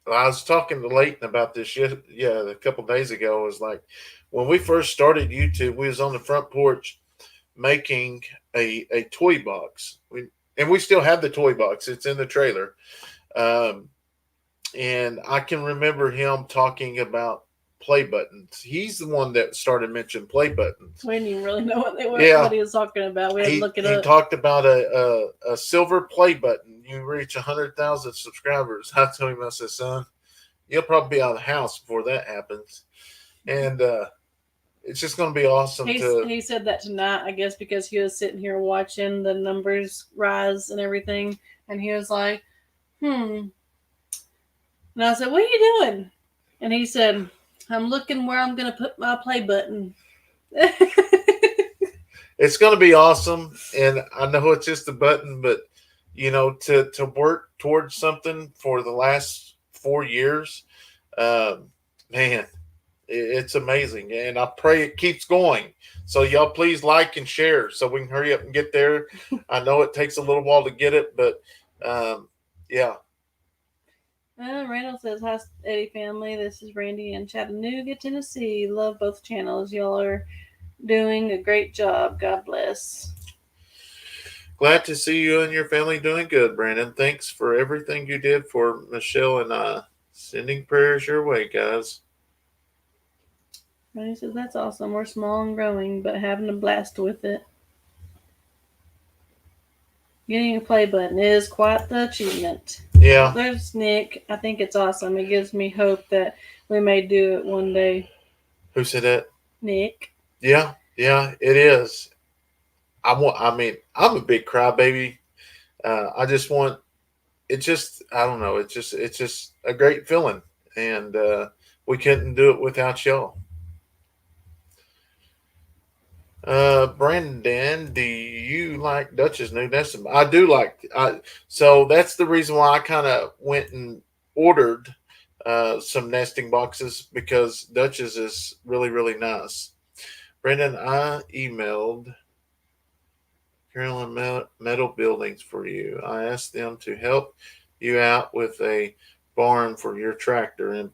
I was talking to Leighton about this. Yeah, a couple days ago. It was like when we first started YouTube, we was on the front porch making a toy box. We still have the toy box. It's in the trailer. Um, and I can remember him talking about play buttons. He's the one that started mentioning play buttons.
We didn't even really know what
Yeah,
what he was talking about. We had to look it
he
up.
talked about a silver play button. You reach 100,000 subscribers. I told him, I said, son, you'll probably be out of the house before that happens. And it's just going to be awesome.
He said that tonight, I guess, because he was sitting here watching the numbers rise and everything, and he was like, And I said, what are you doing? And he said, I'm looking where I'm going to put my play button.
It's going to be awesome. And I know it's just a button, but, to work towards something for the last 4 years, man, it's amazing. And I pray it keeps going. So y'all please like and share so we can hurry up and get there. I know it takes a little while to get it, but yeah.
Randall says, hi, Eddy family. This is Randy in Chattanooga, Tennessee. Love both channels. Y'all are doing a great job. God bless.
Glad to see you and your family doing good, Brandon. Thanks for everything you did for Michelle and I. Sending prayers your way, guys.
Randy says, that's awesome. We're small and growing, but having a blast with it. Getting a play button is quite the achievement.
Yeah.
There's Nick. I think it's awesome. It gives me hope that we may do it one day.
Who said that?
Nick.
Yeah, it is. I'm a big crybaby. I just want I don't know. It's just a great feeling. And we couldn't do it without y'all. Brandon, do you like Dutch's new nesting? I do like. So that's the reason why I kind of went and ordered some nesting boxes because Dutch's is really, really nice. Brandon, I emailed Carolyn Metal Buildings for you. I asked them to help you out with a barn for your tractor and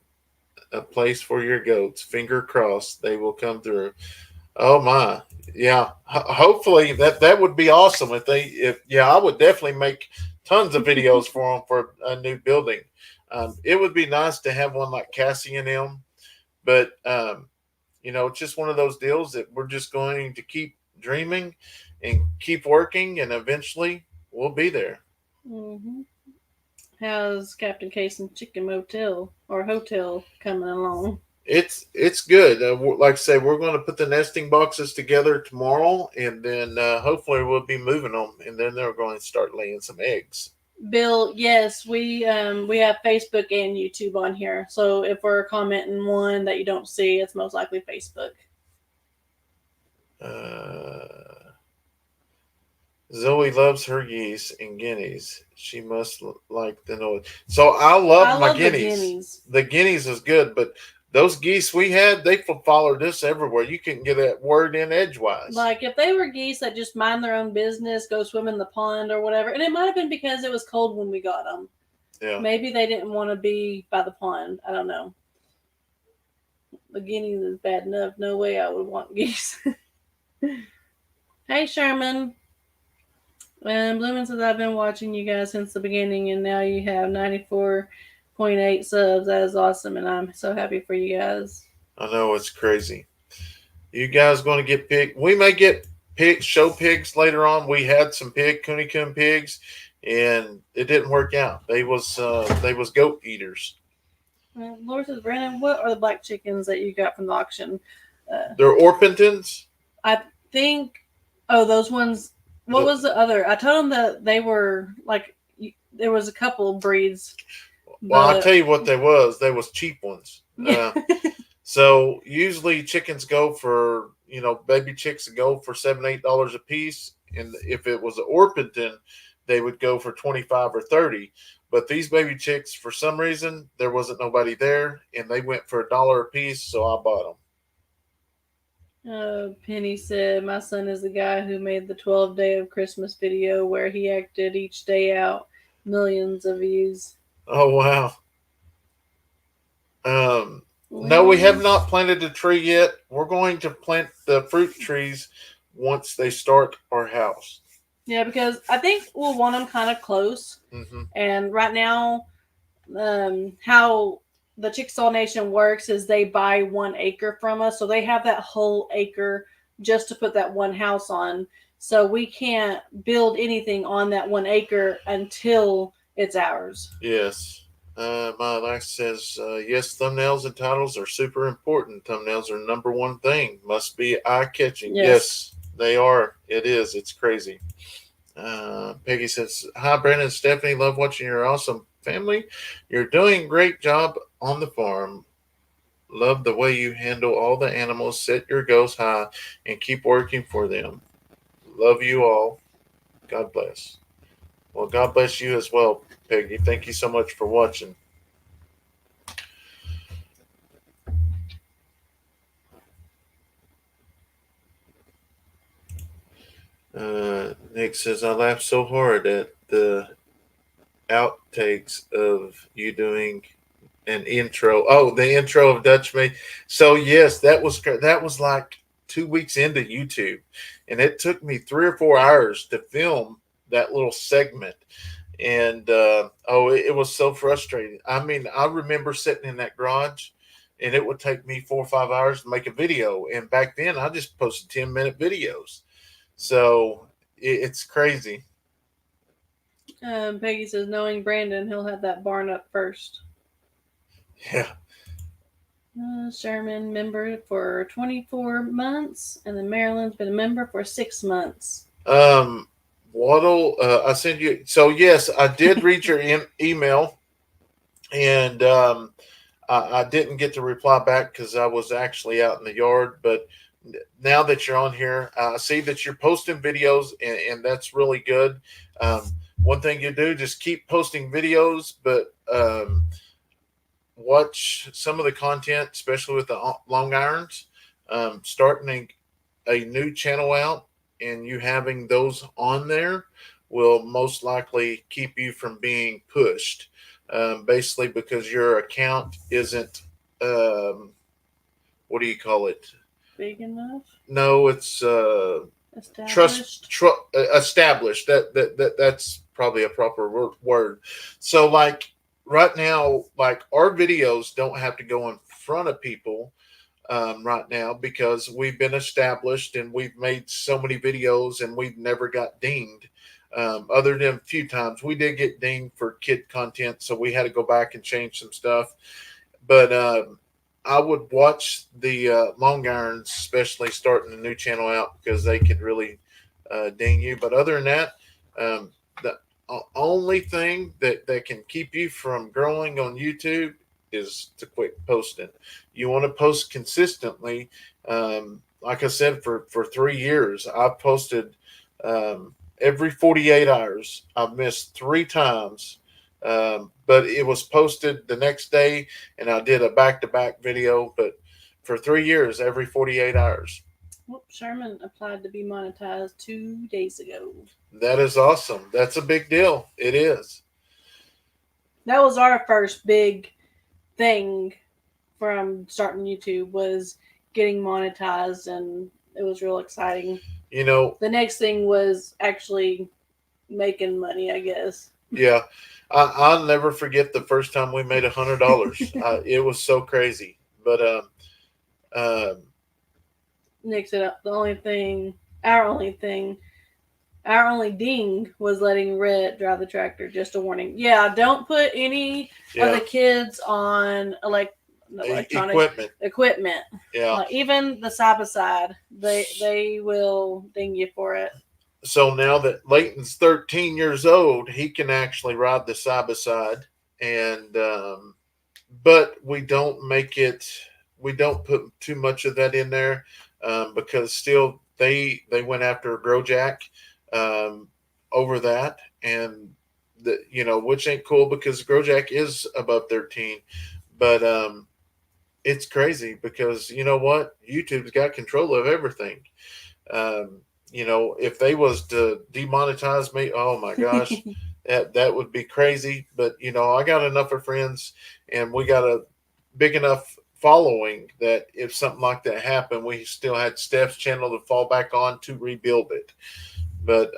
a place for your goats. Finger crossed they will come through. Oh my, yeah. Hopefully that would be awesome I would definitely make tons of videos for them for a new building. It would be nice to have one like Cassie and them, but it's just one of those deals that we're just going to keep dreaming and keep working, and eventually we'll be there.
Mm-hmm. How's Captain Kayson Chicken Motel or Hotel coming along?
It's good. Like I say, we're going to put the nesting boxes together tomorrow, and then hopefully we'll be moving them, and then they're going to start laying some eggs.
Bill, yes, we have Facebook and YouTube on here. So if we're commenting one that you don't see, it's most likely Facebook.
Zoe loves her geese and guineas. She must like the noise. So I love my guineas. The guineas is good, but those geese we had, they followed us everywhere. You couldn't get that word in edgewise.
Like if they were geese that just mind their own business, go swim in the pond or whatever, and it might have been because it was cold when we got them.
Yeah.
Maybe they didn't want to be by the pond. I don't know. The guineas is bad enough. No way I would want geese. Hey, Sherman. Bloomin' says, I've been watching you guys since the beginning, and now you have 94.8 subs. That is awesome, and I'm so happy for you guys.
I know, it's crazy. You guys going to get pig? We may get show pigs later on. We had some Cooney Coon pigs, and it didn't work out. They was goat eaters.
Laura says, Brandon, what are the black chickens that you got from the auction?
They're Orpingtons.
I think. Oh, those ones. What was the other? I told them that they were like there was a couple breeds.
Well, I'll tell you what they was. They was cheap ones. So usually chickens go for baby chicks go for $7-8 a piece, and if it was an Orpington, they would go for 25 or 30. But these baby chicks, for some reason, there wasn't nobody there, and they went for $1 a piece, so I bought
Penny said, "My son is the guy who made the 12 Day of Christmas video where he acted each day out. Millions of views."
them. Oh, wow. No, we have not planted a tree yet. We're going to plant the fruit trees once they start our house.
Yeah, because I think we'll want them kind of close.
Mm-hmm.
And right now, how the Chickasaw Nation works is they buy 1 acre from us. So they have that whole acre just to put that one house on. So we can't build anything on that 1 acre until it's ours.
Yes. My life says, yes, thumbnails and titles are super important. Thumbnails are number one thing. Must be eye-catching. Yes, they are. It is. It's crazy. Peggy says, "Hi, Brandon and Stephanie. Love watching your awesome family. You're doing a great job on the farm. Love the way you handle all the animals. Set your goals high and keep working for them. Love you all. God bless." Well, God bless you as well, Peggy. Thank you so much for watching. Nick says, "I laughed so hard at the outtakes of you doing an intro." Oh, the intro of Dutch Made. So yes, that was like 2 weeks into YouTube, and it took me 3 or 4 hours to film that little segment. And it was so frustrating. I mean, I remember sitting in that garage, and it would take me 4 or 5 hours to make a video. And back then, I just posted 10-minute videos. So it's crazy.
Peggy says, "Knowing Brandon, he'll have that barn up first."
Yeah.
Sherman, member for 24 months, and then Marilyn's been a member for 6 months.
Waddle, I sent you. So yes, I did read your email, and I didn't get to reply back because I was actually out in the yard. But now that you're on here, I see that you're posting videos, and that's really good. One thing you do, just keep posting videos, but watch some of the content, especially with the long irons. Starting a new channel out and you having those on there will most likely keep you from being pushed. Basically, because your account isn't, what do you call it?
Big enough?
No, it's
established.
Established. That's probably a proper word. So, like right now, like our videos don't have to go in front of people right now because we've been established and we've made so many videos and we've never got dinged. Other than a few times we did get dinged for kid content, so we had to go back and change some stuff. But I would watch the long irons, especially starting a new channel out, because they could really ding you. But other than that, the only thing that can keep you from growing on YouTube is to quit posting. You want to post consistently. Like I said, for 3 years, I've posted every 48 hours. I've missed 3 times. But it was posted the next day, and I did a back-to-back video. But for 3 years, every 48 hours.
Well, Sherman applied to be monetized 2 days ago.
That is awesome. That's a big deal. It is.
That was our first big thing from starting YouTube, was getting monetized, and it was real exciting.
You know,
the next thing was actually making money, I guess.
Yeah. I'll never forget the first time we made $100. It was so crazy. But
Nick said our only ding was letting Red drive the tractor. Just a warning. Yeah, don't put any of the kids on electronic equipment.
Yeah.
Even the side by side, they will ding you for it.
So now that Leighton's 13 years old, he can actually ride the side by side, and but we don't put too much of that in there because still they went after a grow jack. over that, and which ain't cool because Grojack is above 13, but it's crazy because you know what, YouTube's got control of everything. Um, if they was to demonetize me, oh my gosh, that would be crazy. But I got enough of friends, and we got a big enough following that if something like that happened, we still had Steph's channel to fall back on to rebuild it. But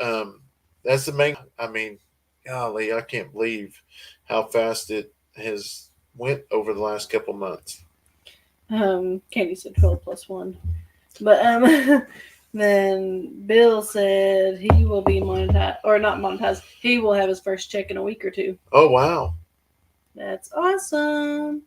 that's the main. I mean, golly, I can't believe how fast it has went over the last couple months.
Candy said 12 plus 1. But then Bill said he will be monetized, or not monetized. He will have his first check in a week or two.
Oh wow!
That's awesome.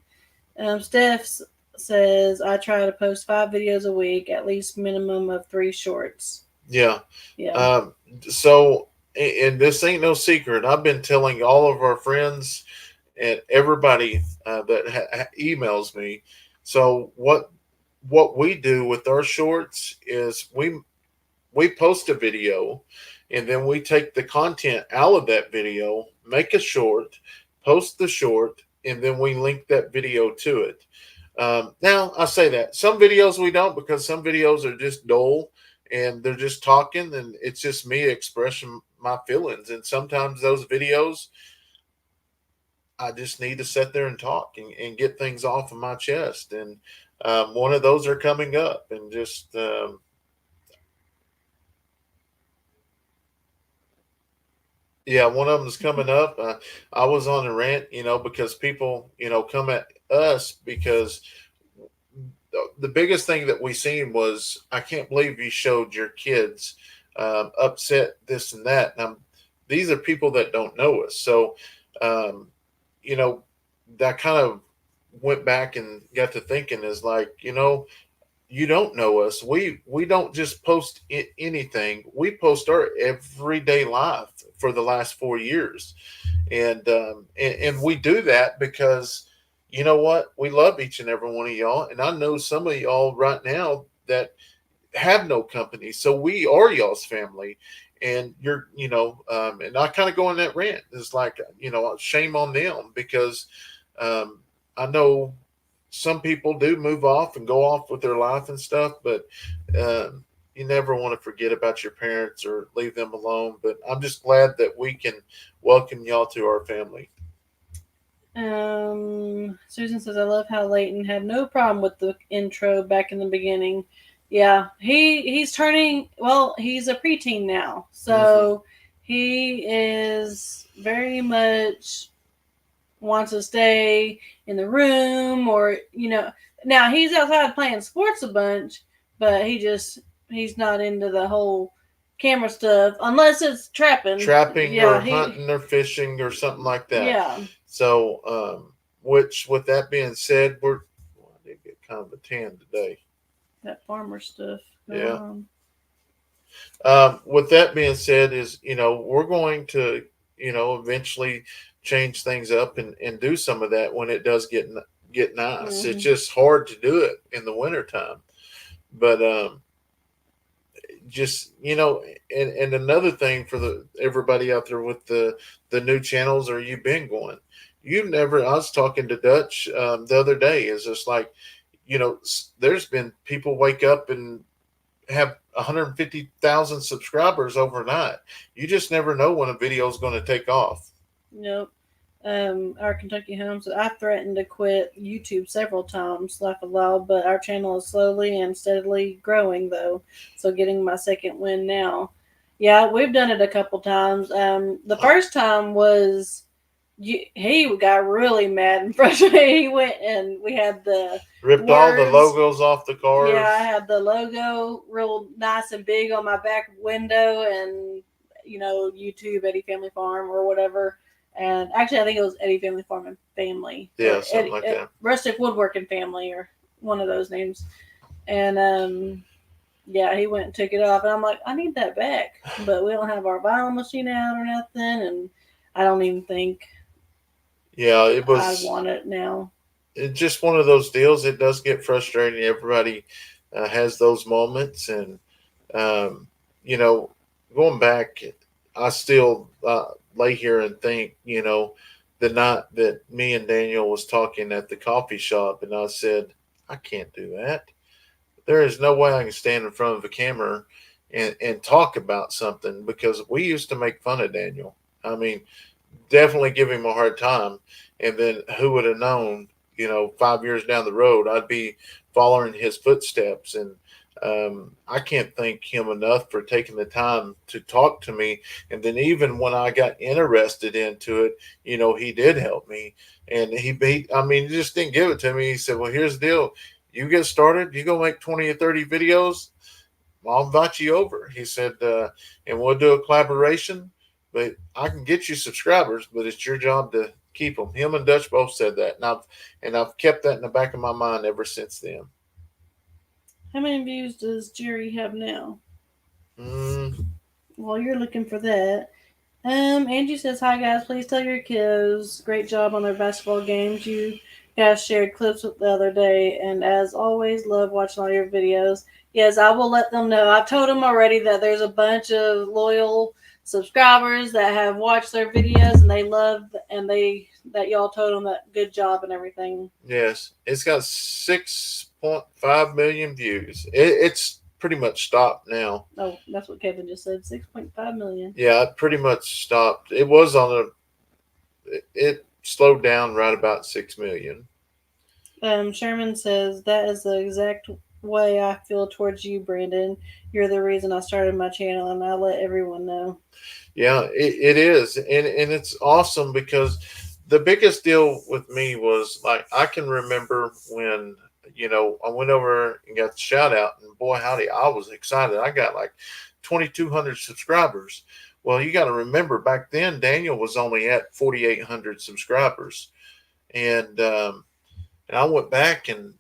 Steph says I try to post 5 videos a week, at least minimum of 3 shorts.
Yeah.
Yeah.
So, and this ain't no secret. I've been telling all of our friends and everybody that emails me. So what we do with our shorts is we post a video, and then we take the content out of that video, make a short, post the short, and then we link that video to it. Now, I say that some videos we don't, because some videos are just dull and they're just talking, and it's just me expressing my feelings. And sometimes those videos, I just need to sit there and talk and get things off of my chest. And one of those are coming up, and just yeah, one of them is coming up. I was on a rant, because people, come at us because the biggest thing that we seen was, I can't believe you showed your kids upset, this and that. And these are people that don't know us. So, um, that kind of went back and got to thinking, is like, you don't know us. We don't just post anything. We post our everyday life for the last 4 years, and we do that because you know what, we love each and every one of y'all, and I know some of y'all right now that have no company, so we are y'all's family, and and I kind of go on that rant. It's like shame on them because I know some people do move off and go off with their life and stuff, but you never want to forget about your parents or leave them alone. But I'm just glad that we can welcome y'all to our family.
Susan says I love how Leighton had no problem with the intro back in the beginning. Yeah, he's turning, well, he's a preteen now, so he is very much wants to stay in the room, or now he's outside playing sports a bunch, but he's not into the whole camera stuff unless it's trapping
or hunting or fishing or something like that.
Yeah.
So which, with that being said, I did get kind of a tan today.
That farmer stuff.
Yeah. With that being said, is we're going to eventually change things up and do some of that when it does get nice. It's just hard to do it in the wintertime. But just and another thing for everybody out there with the new channels, or you've been going, I was talking to Dutch the other day, is just like, there's been people wake up and have 150,000 subscribers overnight. You just never know when a video is going to take off.
Nope. Our Kentucky Home said, I threatened to quit YouTube several times, laugh aloud, but our channel is slowly and steadily growing, though. So getting my second win now. Yeah, we've done it a couple times. The first time was he got really mad and frustrated. He went and we had the
ripped all the logos off the cars.
Yeah, I had the logo real nice and big on my back window, and YouTube, Eddy Family Farm, or whatever. And actually, I think it was Eddy Family Farm and Family.
Yeah, something like that.
Rustic Woodworking Family, or one of those names. And yeah, he went and took it off, and I'm like, I need that back, but we don't have our vinyl machine out or nothing, and I don't even think.
Yeah, it was.
I want it now.
It's just one of those deals. It does get frustrating. Everybody has those moments, and going back, I still lay here and think, the night that me and Daniel was talking at the coffee shop, and I said, I can't do that. There is no way I can stand in front of a camera and talk about something, because we used to make fun of Daniel. I mean, definitely give him a hard time. And then who would have known, 5 years down the road, I'd be following his footsteps. And I can't thank him enough for taking the time to talk to me. And then even when I got interested into it, he did help me. And he just didn't give it to me. He said, well, here's the deal. You get started, you go make 20 or 30 videos, I'll invite you over. He said, and we'll do a collaboration, but I can get you subscribers, but it's your job to keep them. Him and Dutch both said that, and I've kept that in the back of my mind ever since then.
How many views does Jerry have now?
Mm.
While you're looking for that, Angie says, "Hi guys, please tell your kiddos great job on their basketball games. You guys shared clips the other day, and as always, love watching all your videos." Yes, I will let them know. I've told them already that there's a bunch of loyal subscribers that have watched their videos, and they love, and that y'all told them that good job and everything.
Yes, it's got 6.5 million views. It's pretty much stopped now.
Oh, that's what Kevin just said. 6.5 million.
Yeah, it pretty much stopped. It was it slowed down right about 6 million.
Sherman says, that is the exact way I feel towards you, Brandon. You're the reason I started my channel, and I let everyone know.
Yeah, it is. And it's awesome, because the biggest deal with me was, like, I can remember when, I went over and got the shout out, and boy, howdy, I was excited. I got like 2,200 subscribers. Well, you got to remember, back then, Daniel was only at 4,800 subscribers. And I went back and,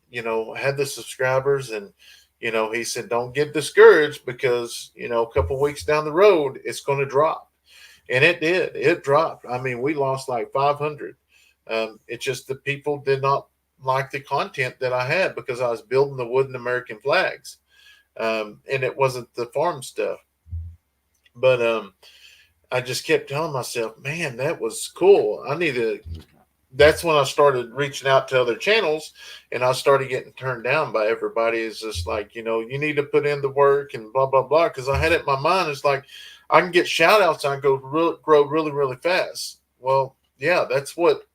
had the subscribers, and, he said, don't get discouraged, because, a couple weeks down the road, it's going to drop. And it did. It dropped. I mean, we lost like 500. It's just the people did not like the content that I had, because I was building the wooden American flags. And it wasn't the farm stuff. But I just kept telling myself, man, that was cool. That's when I started reaching out to other channels, and I started getting turned down by everybody. It's just like, you need to put in the work and blah, blah, blah. Because I had it in my mind. It's like, I can get shout outs and I grow really, really fast. Well, yeah, that's what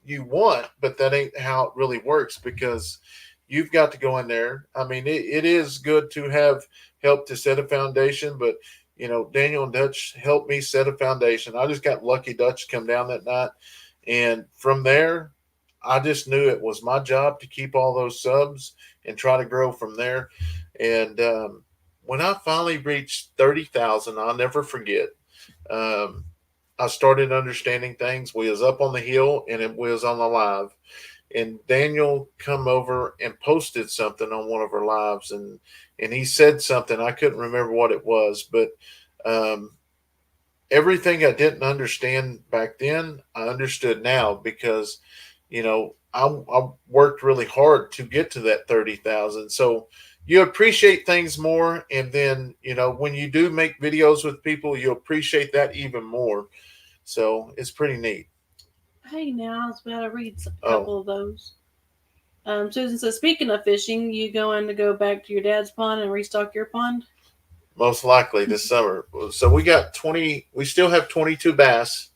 you want, but that ain't how it really works, because you've got to go in there. I mean, it is good to have help to set a foundation, but Daniel and Dutch helped me set a foundation. I just got lucky. Dutch come down that night, and from there, I just knew it was my job to keep all those subs and try to grow from there. And when I finally reached 30,000, I'll never forget. Um, I started understanding things. We was up on the hill, and it was on the live, and Daniel come over and posted something on one of our lives, and he said something. I couldn't remember what it was, but um, everything I didn't understand back then, I understood now, because I worked really hard to get to that 30,000. So you appreciate things more, and then when you do make videos with people, you appreciate that even more. So it's pretty neat.
Hey, now I was about to read a couple of those. Susan says, speaking of fishing, you going to go back to your dad's pond and restock your pond?
Most likely this summer. So we got 20. We still have 22 bass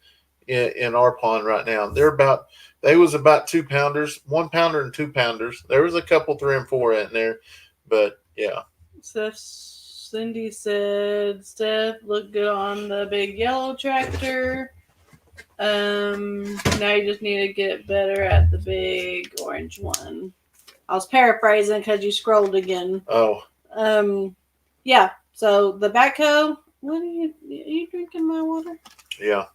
in our pond right now. They was about 2-pounders, 1-pounder and 2-pounders. There was a couple 3 and 4 in there, but yeah.
Cindy said, Steph looked good on the big yellow tractor. Now you just need to get better at the big orange one. I was paraphrasing because you scrolled again.
Oh.
Yeah. So the backhoe. What are you drinking my water?
Yeah.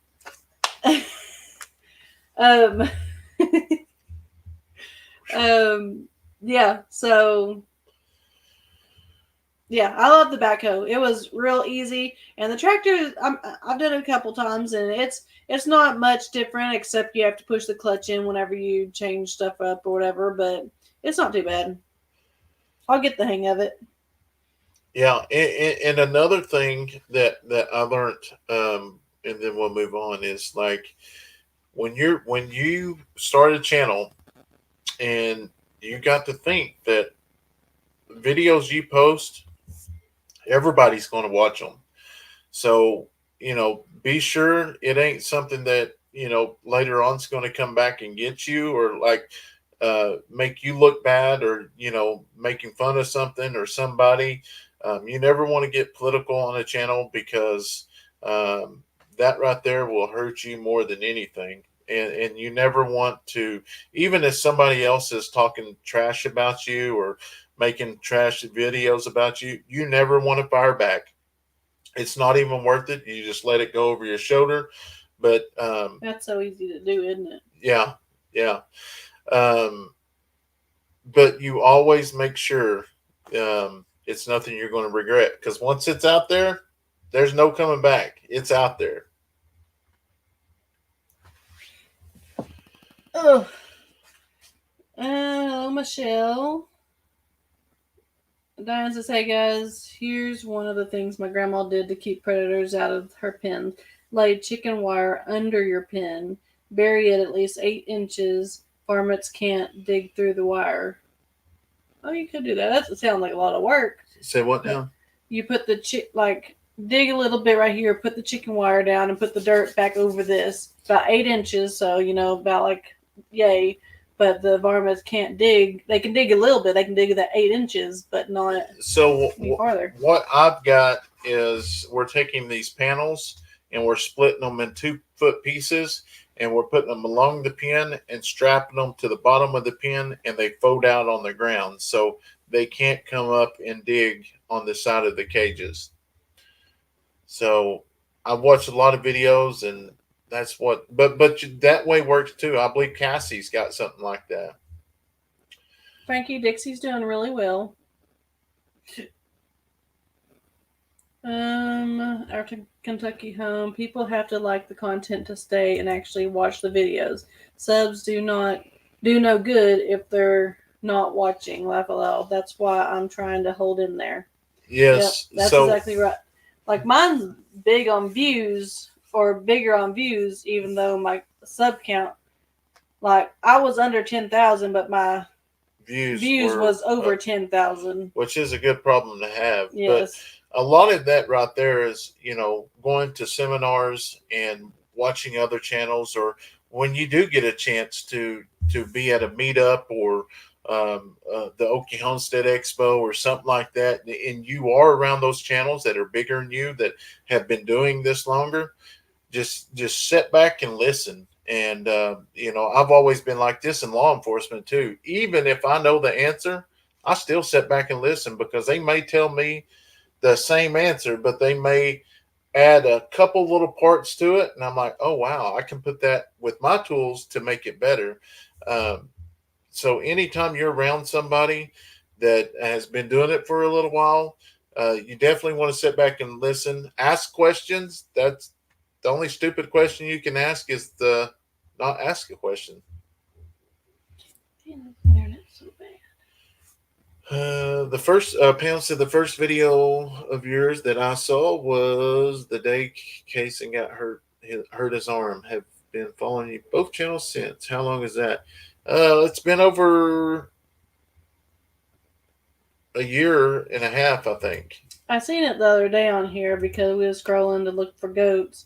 Yeah. So. Yeah, I love the backhoe. It was real easy, and the tractor, I've done it a couple times, and it's not much different, except you have to push the clutch in whenever you change stuff up or whatever. But it's not too bad. I'll get the hang of it.
Yeah, and another thing that I learned, and then we'll move on, is like when you start a channel and you got to think that videos you post, everybody's going to watch them. So, be sure it ain't something that, later on is going to come back and get you, or like make you look bad, or, making fun of something or somebody. You never want to get political on a channel, because um, that right there will hurt you more than anything. And you never want to, even if somebody else is talking trash about you or making trash videos about you, you never want to fire back. It's not even worth it. You just let it go over your shoulder. But
That's so easy to do, isn't it?
yeah, yeah. Um, but you always make sure it's nothing you're going to regret, because once it's out there, there's no coming back. It's out there.
Oh, hello, Michelle. Diane says, "Hey guys, here's one of the things my grandma did to keep predators out of her pen. Lay chicken wire under your pen, bury it at least 8 inches. Varmints can't dig through the wire." Oh, you could do that. That doesn't sound like a lot of work.
Say what
But
now?
you put the dig a little bit right here, put the chicken wire down, and put the dirt back over this about 8 inches. So about like yay. But the varmints can't dig. They can dig a little bit. They can dig that 8 inches, but not
So
any farther.
what I've got is we're taking these panels and we're splitting them in 2 foot pieces, and we're putting them along the pin and strapping them to the bottom of the pin, and they fold out on the ground, so they can't come up and dig on the side of the cages. So I've watched a lot of videos, and that's what. But that way works too. I believe Cassie's got something like that.
Frankie Dixie's doing really well. Our Kentucky home. People have to like the content to stay and actually watch the videos. Subs do no good if they're not watching. Laugh aloud. That's why I'm trying to hold in there. Yep,
Yes.
that's
So
exactly right. Like mine's big on views or bigger on views, even though my sub count, like I was under 10,000, but my
views
views
were,
was over 10,000.
which is a good problem to have. But
Yes.
a lot of that right there is, going to seminars and watching other channels, or when you do get a chance to be at a meetup, or the Okie Homestead Expo or something like that, and you are around those channels that are bigger than you, that have been doing this longer, just sit back and listen. And I've always been like this in law enforcement too. Even if I know the answer, I still sit back and listen, because they may tell me the same answer, but they may add a couple little parts to it, and I'm like, oh wow, I can put that with my tools to make it better. um, so anytime you're around somebody that has been doing it for a little while, you definitely want to sit back and listen, ask questions. That's the only stupid question you can ask, is the not ask a question.
Damn, this internet's so bad.
The first Pam said the first video of yours that I saw was the day Kayson got hurt his arm. Have been following you both channels since. How long is that? It's been over a year and a half, I think.
I seen it the other day on here because we was scrolling to look for goats.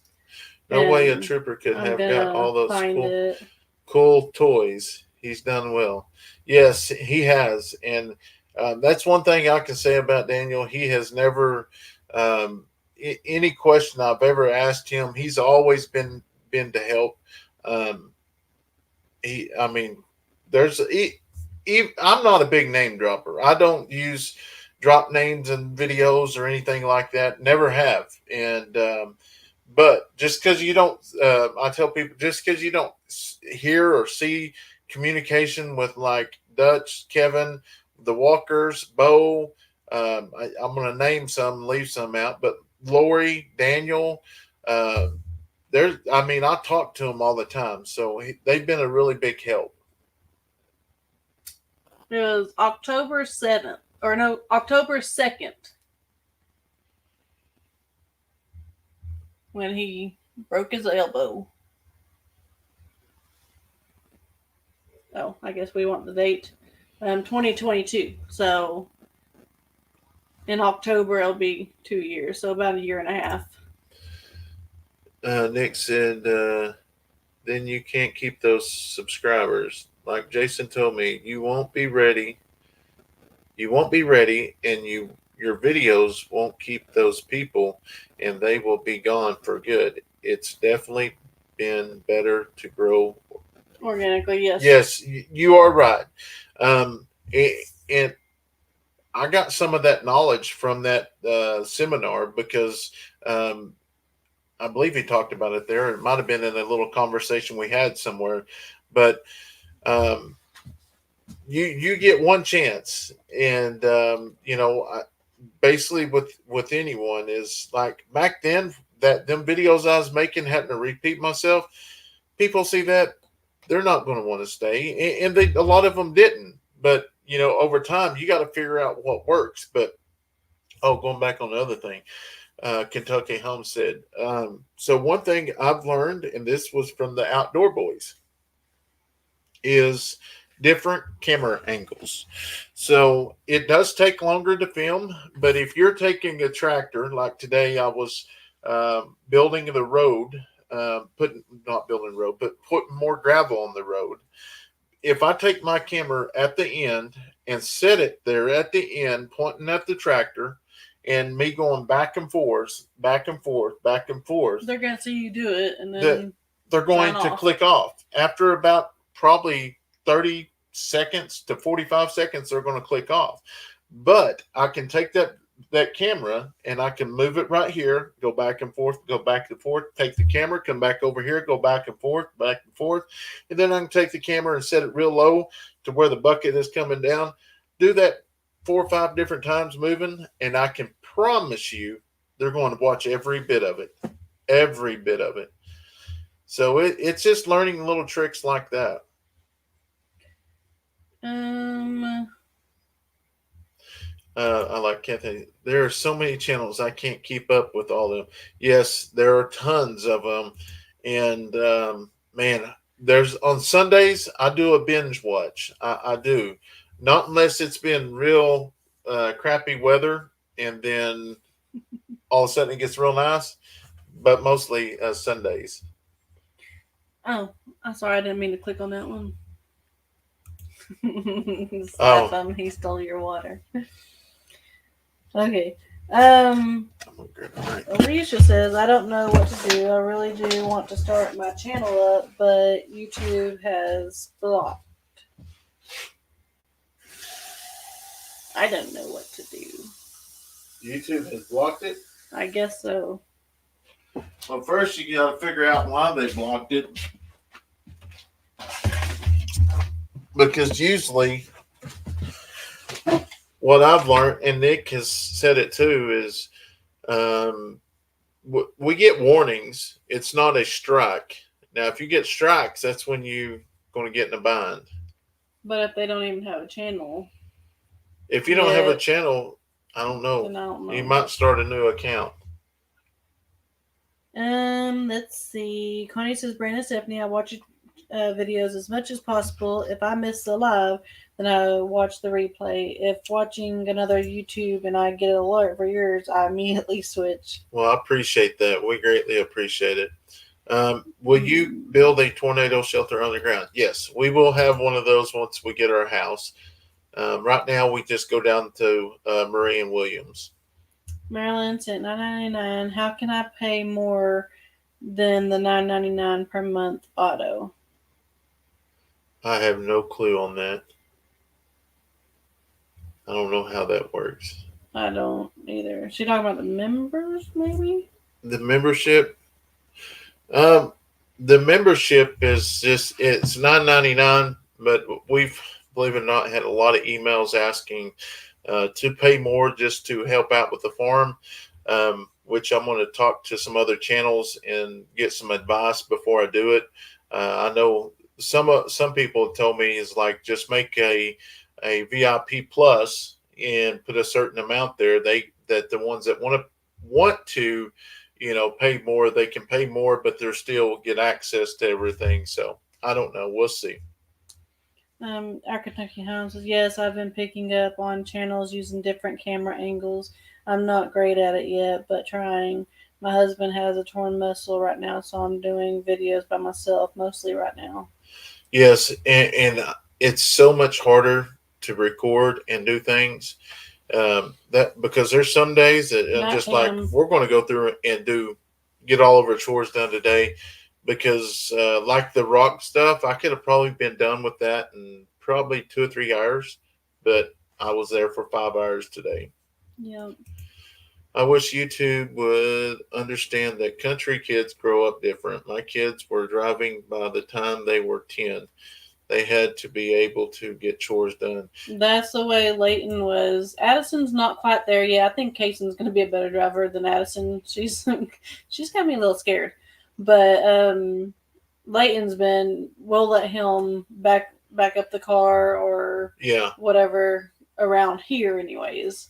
No way a
And
trooper could
I'm
have got
gonna
all those
find it.
cool toys. He's done well. Yes, he has, and that's one thing I can say about Daniel. He has never, any question I've ever asked him, he's always been to help. Um, I mean, I'm not a big name dropper. I don't use drop names and videos or anything like that. Never have, and but just because you don't, I tell people, just because you don't hear or see communication with like Dutch, Kevin, the Walkers, Bo, I'm going to name some, leave some out, but Lori, Daniel, uh, I mean, I talk to them all the time, so they've been a really big help.
It was October 7th, or no, October 2nd. when he broke his elbow. Oh, I guess we want the date. 2022. So in October it'll be 2 years. So about a year and a half.
Nick said, then you can't keep those subscribers. Like Jason told me, you won't be ready. You won't be ready, and your videos won't keep those people, and they will be gone for good. It's definitely been better to grow
Organically, yes.
Yes, you are right. And I got some of that knowledge from that seminar because I believe he talked about it there. It might have been in a little conversation we had somewhere, but um, you get one chance, and basically with anyone is like back then that them videos I was making having to repeat myself. People see that they're not going to want to stay, and a lot of them didn't. But over time, you got to figure out what works. But going back on the other thing, Kentucky Home said. So one thing I've learned, and this was from the Outdoor Boys, is different camera angles. So it does take longer to film, but if you're taking a tractor, like today, I was building the road, putting not building the road, but putting more gravel on the road. If I take my camera at the end and set it there at the end, pointing at the tractor, and me going back and forth, back and forth, back and forth,
they're going to see you do it, and then
they're going to click off. After about probably 30 seconds to 45 seconds, they're going to click off. But I can take that camera and I can move it right here, go back and forth, take the camera, come back over here, go back and forth, and then I can take the camera and set it real low to where the bucket is coming down. Do that 4 or 5 different times moving, and I can promise you they're going to watch every bit of it. Every bit of it. So it's just learning little tricks like that. I like Kathy. There are so many channels I can't keep up with all of them. Yes, there are tons of them, and man, there's on Sundays I do a binge watch. I do, not unless it's been real crappy weather, and then all of a sudden it gets real nice. But mostly Sundays.
Oh, I'm sorry, I didn't mean to click on that one. Slap him, he stole your water. Okay. Alicia says, I don't know what to do. I really do want to start my channel up, but YouTube has blocked. I don't know what to do.
YouTube has blocked it?
I guess so.
Well, first you got to figure out why they blocked it. Because usually what I've learned, and Nick has said it too, is we get warnings. It's not a strike. Now, if you get strikes, that's when you're going to get in a bind.
But if they don't even have a channel.
If you don't have a channel, I don't know.
Then I don't know.
You might start a new account.
Let's see. Connie says, Brandon Stephanie, I watch videos as much as possible. If I miss the live, then I watch the replay. If watching another YouTube and I get an alert for yours, I immediately switch.
Well, I appreciate that. We greatly appreciate it. Will you build a tornado shelter underground? Yes, we will have one of those once we get our house. Right now, we just go down to Marie and Williams.
Marilyn said $9.99. How can I pay more than the $9.99 per month auto?
I have no clue on that. I don't know how that works.
I don't either. Is she talking about the members, maybe?
The membership? The membership is just, it's $9.99, but we've, believe it or not, had a lot of emails asking to pay more just to help out with the farm, which I'm going to talk to some other channels and get some advice before I do it. I know some people have told me is like just make a VIP plus and put a certain amount there. That the ones that want to pay more. They can pay more, but they're still get access to everything. So I don't know. We'll see.
Our Kentucky Home says, yes, I've been picking up on channels using different camera angles. I'm not great at it yet, but trying. My husband has a torn muscle right now, so I'm doing videos by myself mostly right now.
Yes, and it's so much harder to record and do things that because there's some days that
Not
just like
him.
we're going to go through and get all of our chores done today because like the rock stuff, I could have probably been done with that in probably 2 or 3 hours, but I was there for 5 hours today.
Yeah.
I wish YouTube would understand that country kids grow up different. My kids were driving by the time they were 10. They had to be able to get chores done.
That's the way Leighton was. Addison's not quite there yet. I think Kayson's going to be a better driver than Addison. She's got me a little scared, but Leighton's been. We'll let him back up the car or
Yeah,
whatever around here, anyways.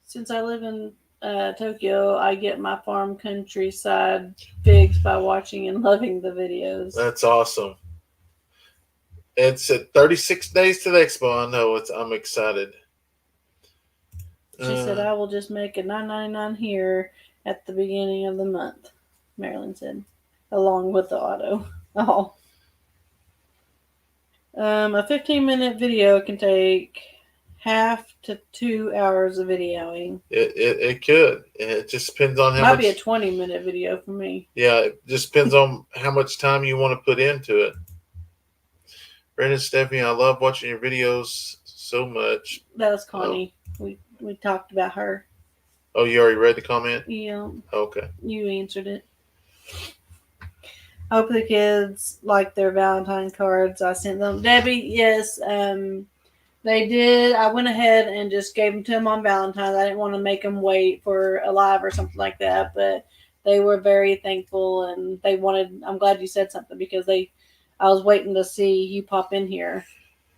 Since I live in Tokyo, I get my farm countryside fix by watching and loving the videos.
that's awesome. It's at 36 days to the expo. I know it's. I'm excited.
She said, I will just make a $9.99 here at the beginning of the month, Marilyn said, along with the auto. Oh. A 15-minute video can take half to 2 hours of videoing.
It could. It just depends on how
Might
much.
be a 20-minute video for me.
Yeah, it just depends on how much time you want to put into it. Brandon, Stephanie, I love watching your videos so much.
That was Connie. Oh. We talked about her.
Oh, you already read the comment?
Yeah.
Okay.
You answered it. I hope the kids like their Valentine cards I sent them. Debbie, yes, they did. I went ahead and just gave them to them on Valentine's. I didn't want to make them wait for a live or something like that, but they were very thankful and they wanted. I'm glad you said something because I was waiting to see you pop in here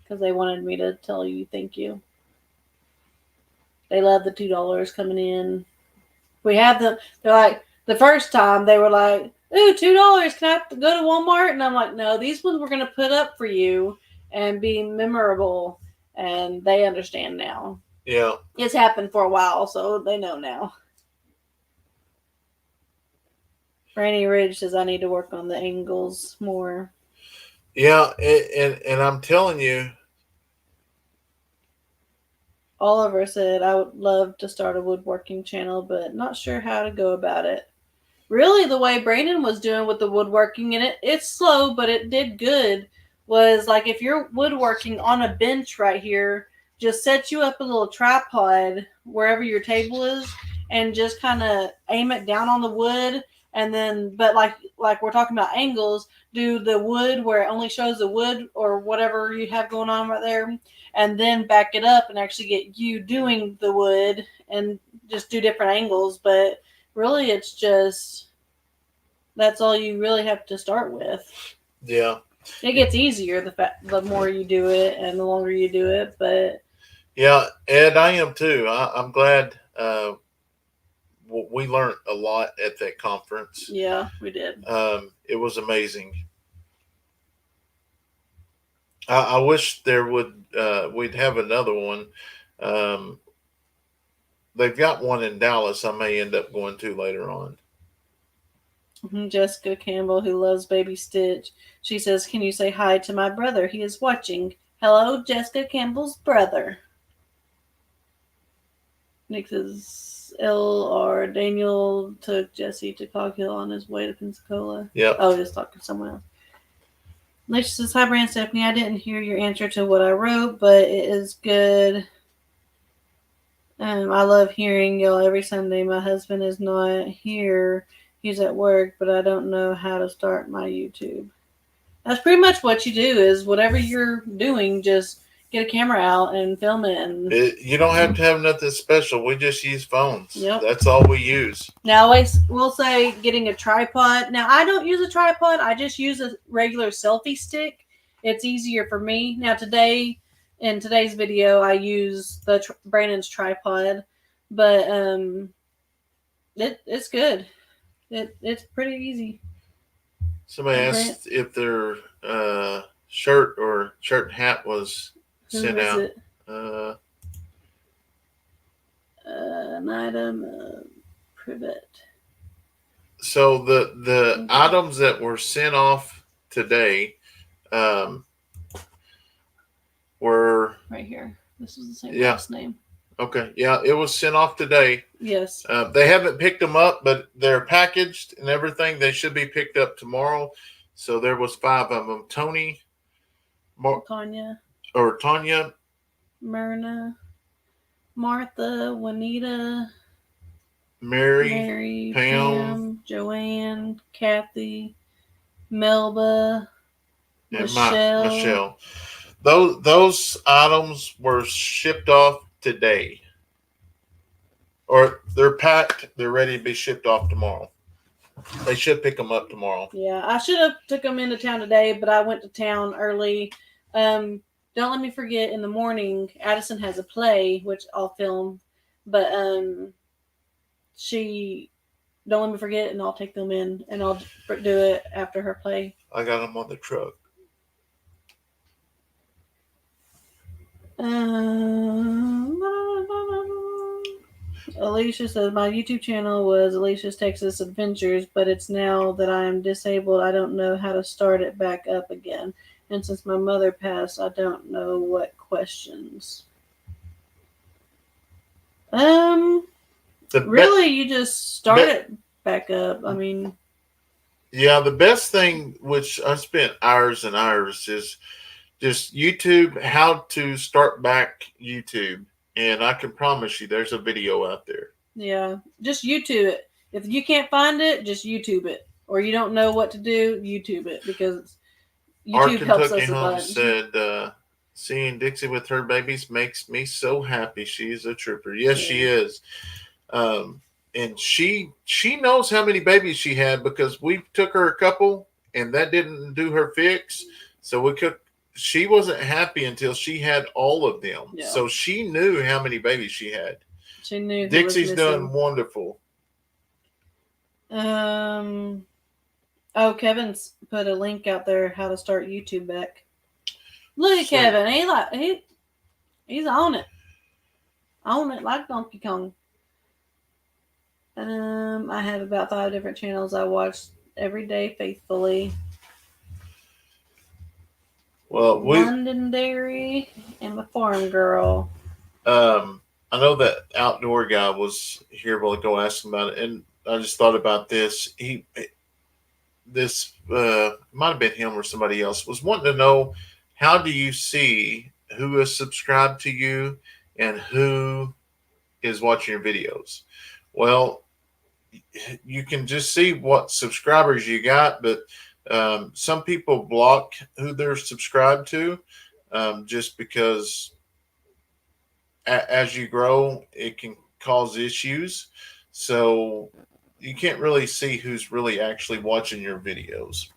because they wanted me to tell you thank you. They love the $2 coming in. We have them. They're like the first time they were like, "Ooh, $2! Can I go to Walmart?" And I'm like, "No, these ones we're gonna put up for you and be memorable." And they understand now.
Yeah.
It's happened for a while, so they know now. Rainy Ridge says I need to work on the angles more.
Yeah, and I'm telling you.
Oliver said I would love to start a woodworking channel, but not sure how to go about it. Really, the way Brandon was doing with the woodworking, and it's slow, but it did good, was like if you're woodworking on a bench right here, just set you up a little tripod wherever your table is and just kind of aim it down on the wood. And then, but like we're talking about angles, do the wood where it only shows the wood or whatever you have going on right there, and then back it up and actually get you doing the wood and just do different angles. But really, it's just that's all you really have to start with.
Yeah.
It gets easier the more you do it and the longer you do it. But
yeah, Ed, I am too. I'm glad. We learned a lot at that conference.
Yeah, we did.
It was amazing. I wish there would we'd have another one. They've got one in Dallas. I may end up going to later on.
Jessica Campbell, who loves Baby Stitch, she says, "Can you say hi to my brother? He is watching." Hello, Jessica Campbell's brother. Nick says, LR Daniel took Jesse to Cog Hill on his way to Pensacola.
Yep.
Oh, just talking to someone else. Alicia says, "Hi, Brand Stephanie. I didn't hear your answer to what I wrote, but it is good. I love hearing y'all every Sunday. My husband is not here. He's at work, but I don't know how to start my YouTube." That's pretty much what you do is whatever you're doing, just get a camera out and film it. And
you don't have to have nothing special. We just use phones.
Yep.
That's all we use.
Now, I will say getting a tripod. Now, I don't use a tripod. I just use a regular selfie stick. It's easier for me. Now, in today's video, I use Brandon's tripod. But It's good. It's pretty easy.
Somebody
Grant,
asked if their shirt or shirt and hat was
who
sent
is
out.
it?
Uh,
An item, privet.
so the items that were sent off today um, were
Right here. This is the same
yeah
last name.
okay yeah it was sent off today.
Yes.
They haven't picked them up, but they're packaged and everything. They should be picked up tomorrow. So there was 5 of them. Tony,
Tanya,
or Tanya,
Myrna, Martha, Juanita,
Mary,
Mary,
Pam,
Pam, Joanne, Kathy, Melba,
and
Michelle.
Michelle. Those items were shipped off today, or they're packed. They're ready to be shipped off tomorrow. They should pick them up tomorrow.
Yeah, I should have took them into town today, but I went to town early. Don't let me forget. In the morning, Addison has a play which I'll film, but she don't let me forget, and I'll take them in, and I'll do it after her play.
I got them on the truck.
Alicia says my YouTube channel was Alicia's Texas Adventures, but it's now that I am disabled, I don't know how to start it back up again. And since my mother passed, I don't know what questions. Really, you just start it back up. I mean,
yeah, the best thing, which I spent hours and hours, is just YouTube, how to start back YouTube. And I can promise you there's a video out there.
Yeah, just YouTube it. If you can't find it, just YouTube it. Or you don't know what to do, YouTube it, because YouTube helps us a bunch.
Said, seeing Dixie with her babies makes me so happy. She's a trooper. Yes, she is. And she knows how many babies she had because we took her a couple and that didn't do her fix. So she wasn't happy until she had all of them. Yeah. So she knew how many babies she had.
She knew.
Dixie's doing wonderful.
Oh, Kevin's put a link out there how to start YouTube back. Look at Kevin. He's on it. On it like Donkey Kong. I have about 5 different channels I watch every day faithfully.
Well,
Londonderry and the Farm Girl.
I know that outdoor guy was here while ago asking about it, and I just thought about this. This might have been him or somebody else was wanting to know, how do you see who is subscribed to you and who is watching your videos? Well, you can just see what subscribers you got, but some people block who they're subscribed to just because as you grow, it can cause issues. So you can't really see who's really actually watching your videos.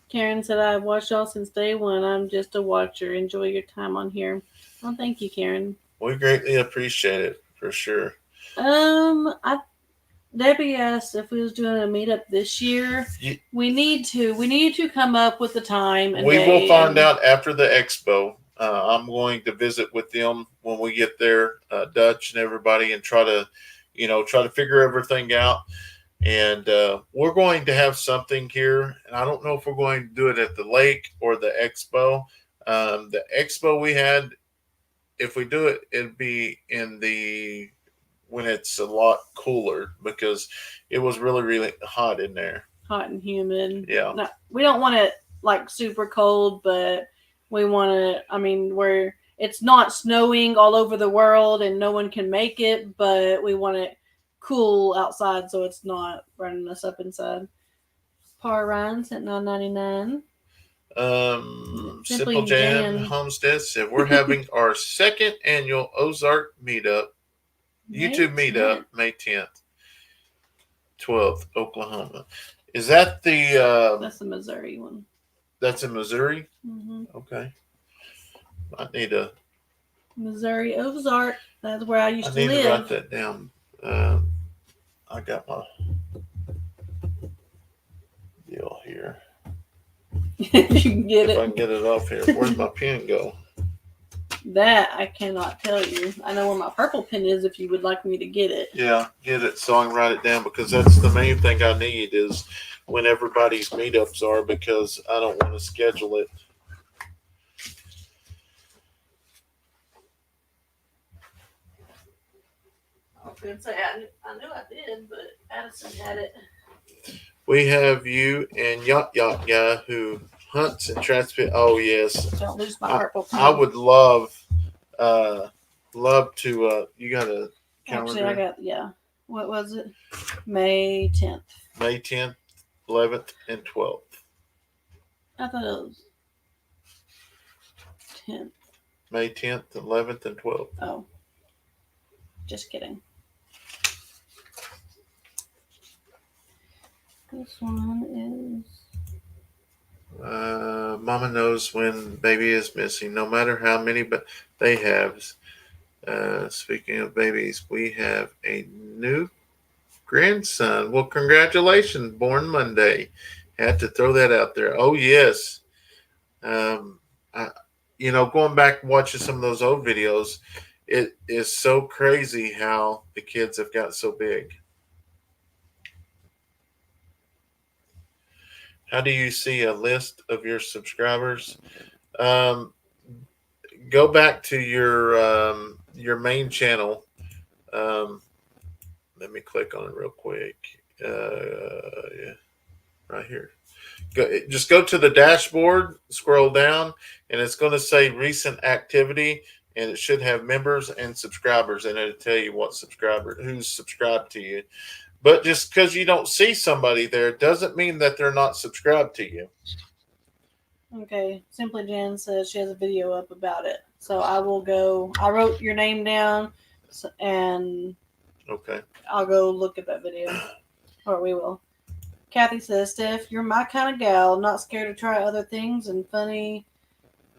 Karen said, I've watched y'all since day one. I'm just a watcher. Enjoy your time on here. Well, thank you, Karen.
We greatly appreciate it, for sure.
Debbie asked if we was doing a meetup this year. We need to come up with the time.
We will find out after the expo. I'm going to visit with them when we get there, Dutch and everybody, and try to figure everything out. And we're going to have something here. And I don't know if we're going to do it at the lake or the expo. The expo we had, if we do it, it'd be when it's a lot cooler, because it was really, really hot in there.
Hot and humid.
Yeah.
No, we don't want it like super cold, but we want to, where it's not snowing all over the world and no one can make it, but we want it cool outside so it's not running us up inside. Par Ryan's at $9.99.
Simple Jam Homestead said we're having our second annual Ozark meetup, YouTube meetup, May 10th, 12th, Oklahoma. Is that
that's the Missouri one.
That's in Missouri?
Mm-hmm.
Okay. I need a
Missouri Ozark. That's where I used to live.
I need to write that down. I got my deal here.
If you can get
If I
it.
can get it off here. Where'd my pen go?
That I cannot tell you. I know where my purple pen is if you would like me to get it.
Yeah, get it so I can write it down, because that's the main thing I need is when everybody's meetups are, because I don't want to schedule it.
I was going to say, I knew I did, but Addison had it.
We have you and Yacht Guy who hunts and transport. Oh yes,
Don't lose my purple pen.
I would love to. You got a calendar?
Actually, I got, what was it? May 10th.
May 10th, 11th, and 12th.
I thought it was 10th.
May 10th, 11th, and 12th.
Oh, just kidding. This one is.
Mama knows when baby is missing, no matter how many they have. Speaking of babies, we have a new grandson. Well, congratulations, born Monday. Had to throw that out there. Oh yes. Going back and watching some of those old videos, it is so crazy how the kids have got so big. How do you see a list of your subscribers? Go back to your main channel. Let me click on it real quick. Yeah, right here. Just go to the dashboard, scroll down, and it's going to say recent activity, and it should have members and subscribers, and it'll tell you who's subscribed to you. But just because you don't see somebody there doesn't mean that they're not subscribed to you.
Okay, Simply Jan says she has a video up about it. So I will go. I wrote your name down, and
okay,
I'll go look at that video, or we will. Kathy says, Steph, you're my kind of gal, not scared to try other things, and funny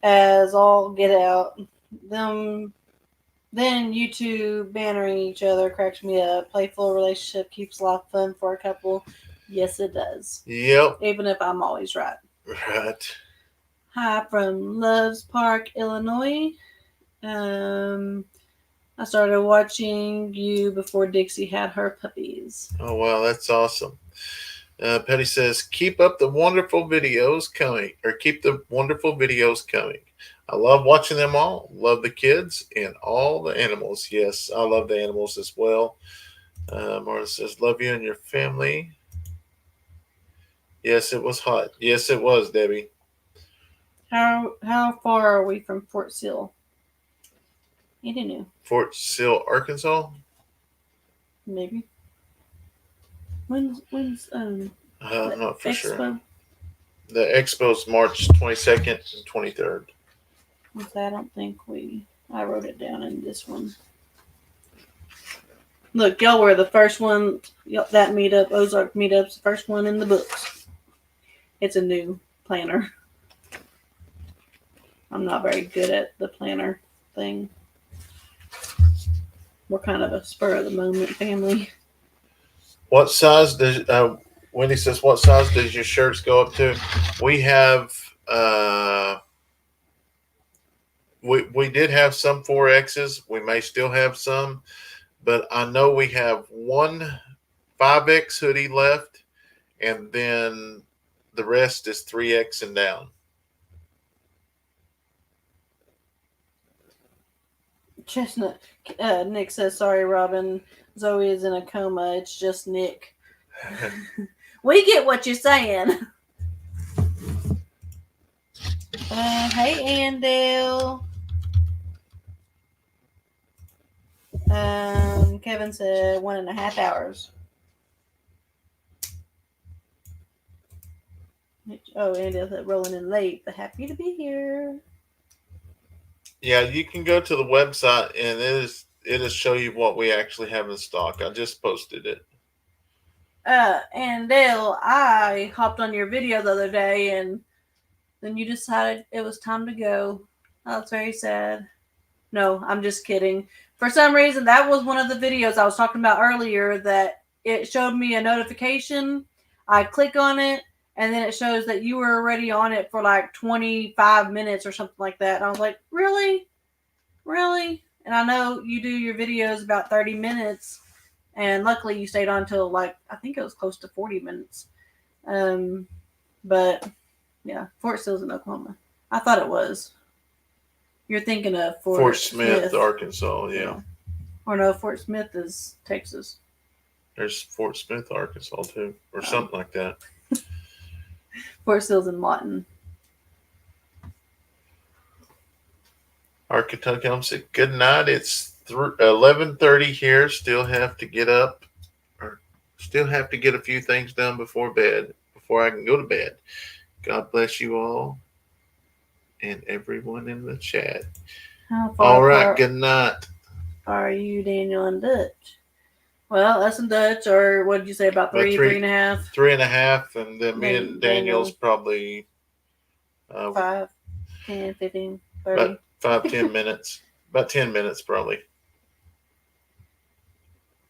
as all get out. Then you two bantering each other cracks me up. Playful relationship keeps life fun for a couple. Yes, it does.
Yep.
Even if I'm always right.
Right.
Hi from Loves Park, Illinois. I started watching you before Dixie had her puppies.
Oh, wow, that's awesome. Petty says, keep up the wonderful videos coming, or keep the wonderful videos coming. I love watching them all. Love the kids and all the animals. Yes, I love the animals as well. Marta says, love you and your family. Yes, it was hot. Yes, it was, Debbie.
How far are we from Fort Sill? You didn't know.
Fort Sill, Arkansas?
Maybe. When's
I'm not for
expo?
sure. The expo's March 22nd and 23rd.
I don't think I wrote it down in this one. Look, y'all were the first one, that meetup, Ozark meetup's the first one in the books. It's a new planner. I'm not very good at the planner thing. We're kind of a spur of the moment family.
What size does Wendy says? What size does your shirts go up to? We have we did have some 4X's. We may still have some, but I know we have one 5X hoodie left, and then the rest is 3X and down.
Chestnut. Nick says, sorry, Robin. Zoe is in a coma. It's just Nick. We get what you're saying. Hey, Andale. Kevin said 1.5 hours. Oh, Andale said rolling in late, but happy to be here.
Yeah, you can go to the website and it'll show you what we actually have in stock. I just posted it.
And Dale, I hopped on your video the other day, and then you decided it was time to go. I was very sad. No, I'm just kidding. For some reason, that was one of the videos I was talking about earlier that it showed me a notification. I click on it, and then it shows that you were already on it for like 25 minutes or something like that. And I was like, really? Really? And I know you do your videos about 30 minutes, and luckily you stayed on till like, I think it was close to 40 minutes. But yeah, Fort Still's in Oklahoma. I thought it was. You're thinking of
Fort Smith, Arkansas. Yeah.
Or no, Fort Smith is Texas.
There's Fort Smith, Arkansas too, or something like that.
Fort Still's in Lawton.
Our Kentucky home said, good night. It's 11:30 here. Still have to get up, or still have to get a few things done before I can go to bed. God bless you all and everyone in the chat. All right, good night.
Are you Daniel and Dutch? Well, us and Dutch, or what did you say, about 3.5?
3.5, and then me and Daniel's probably
5, 10, 15, 30.
About 5-10 minutes. About 10 minutes probably.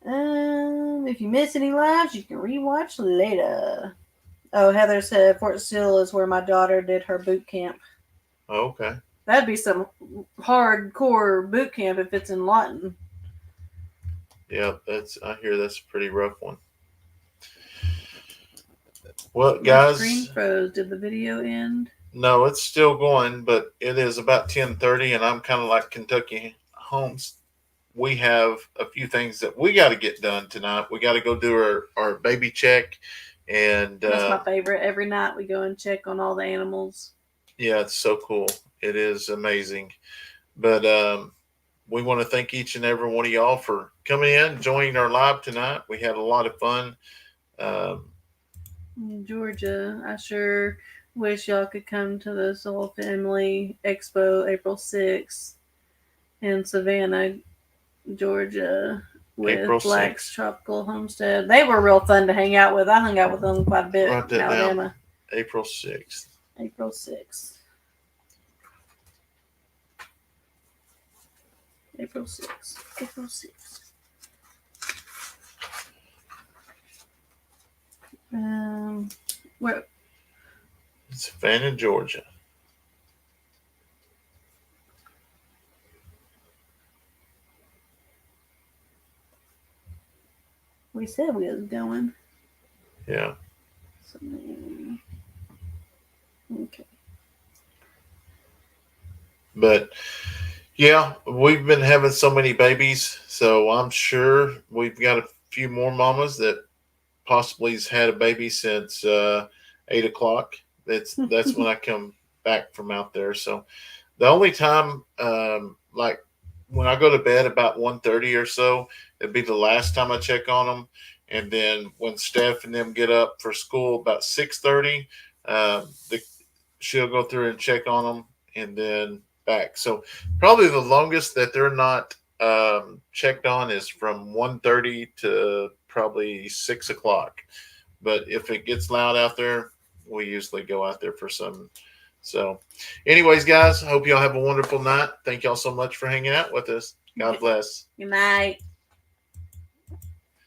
If you miss any lives, you can rewatch later. Oh, Heather said Fort Sill is where my daughter did her boot camp.
Oh, okay.
That'd be some hardcore boot camp if it's in Lawton.
Yeah, I hear that's a pretty rough one. Well, guys.
My screen froze. Did the video end?
No, it's still going, but it is about 10:30, and I'm kind of like Kentucky Homes. We have a few things that we got to get done tonight. We got to go do our baby check. And
that's my favorite. Every night we go and check on all the animals.
Yeah, it's so cool. It is amazing. But we want to thank each and every one of y'all for coming in, joining our live tonight. We had a lot of fun.
Georgia, I sure wish y'all could come to the Soul Family Expo April 6th in Savannah, Georgia, with April Black's 6th. Tropical Homestead. They were real fun to hang out with. I hung out with them quite a bit in Alabama.
Down. April 6th.
April 6th. April 6th. April 6th. Where?
Savannah, Georgia.
We said we was going.
Yeah.
Okay.
But yeah, we've been having so many babies, so I'm sure we've got a few more mamas that possibly has had a baby since 8 o'clock. That's when I come back from out there. So the only time, like when I go to bed about 1:30 or so, it'd be the last time I check on them. And then when Steph and them get up for school about 6:30, she'll go through and check on them and then back. So probably the longest that they're not checked on is from 1:30 to probably 6 o'clock. But if it gets loud out there, we usually go out there for some. So anyways, guys, hope y'all have a wonderful night. Thank y'all so much for hanging out with us. God bless.
Good night.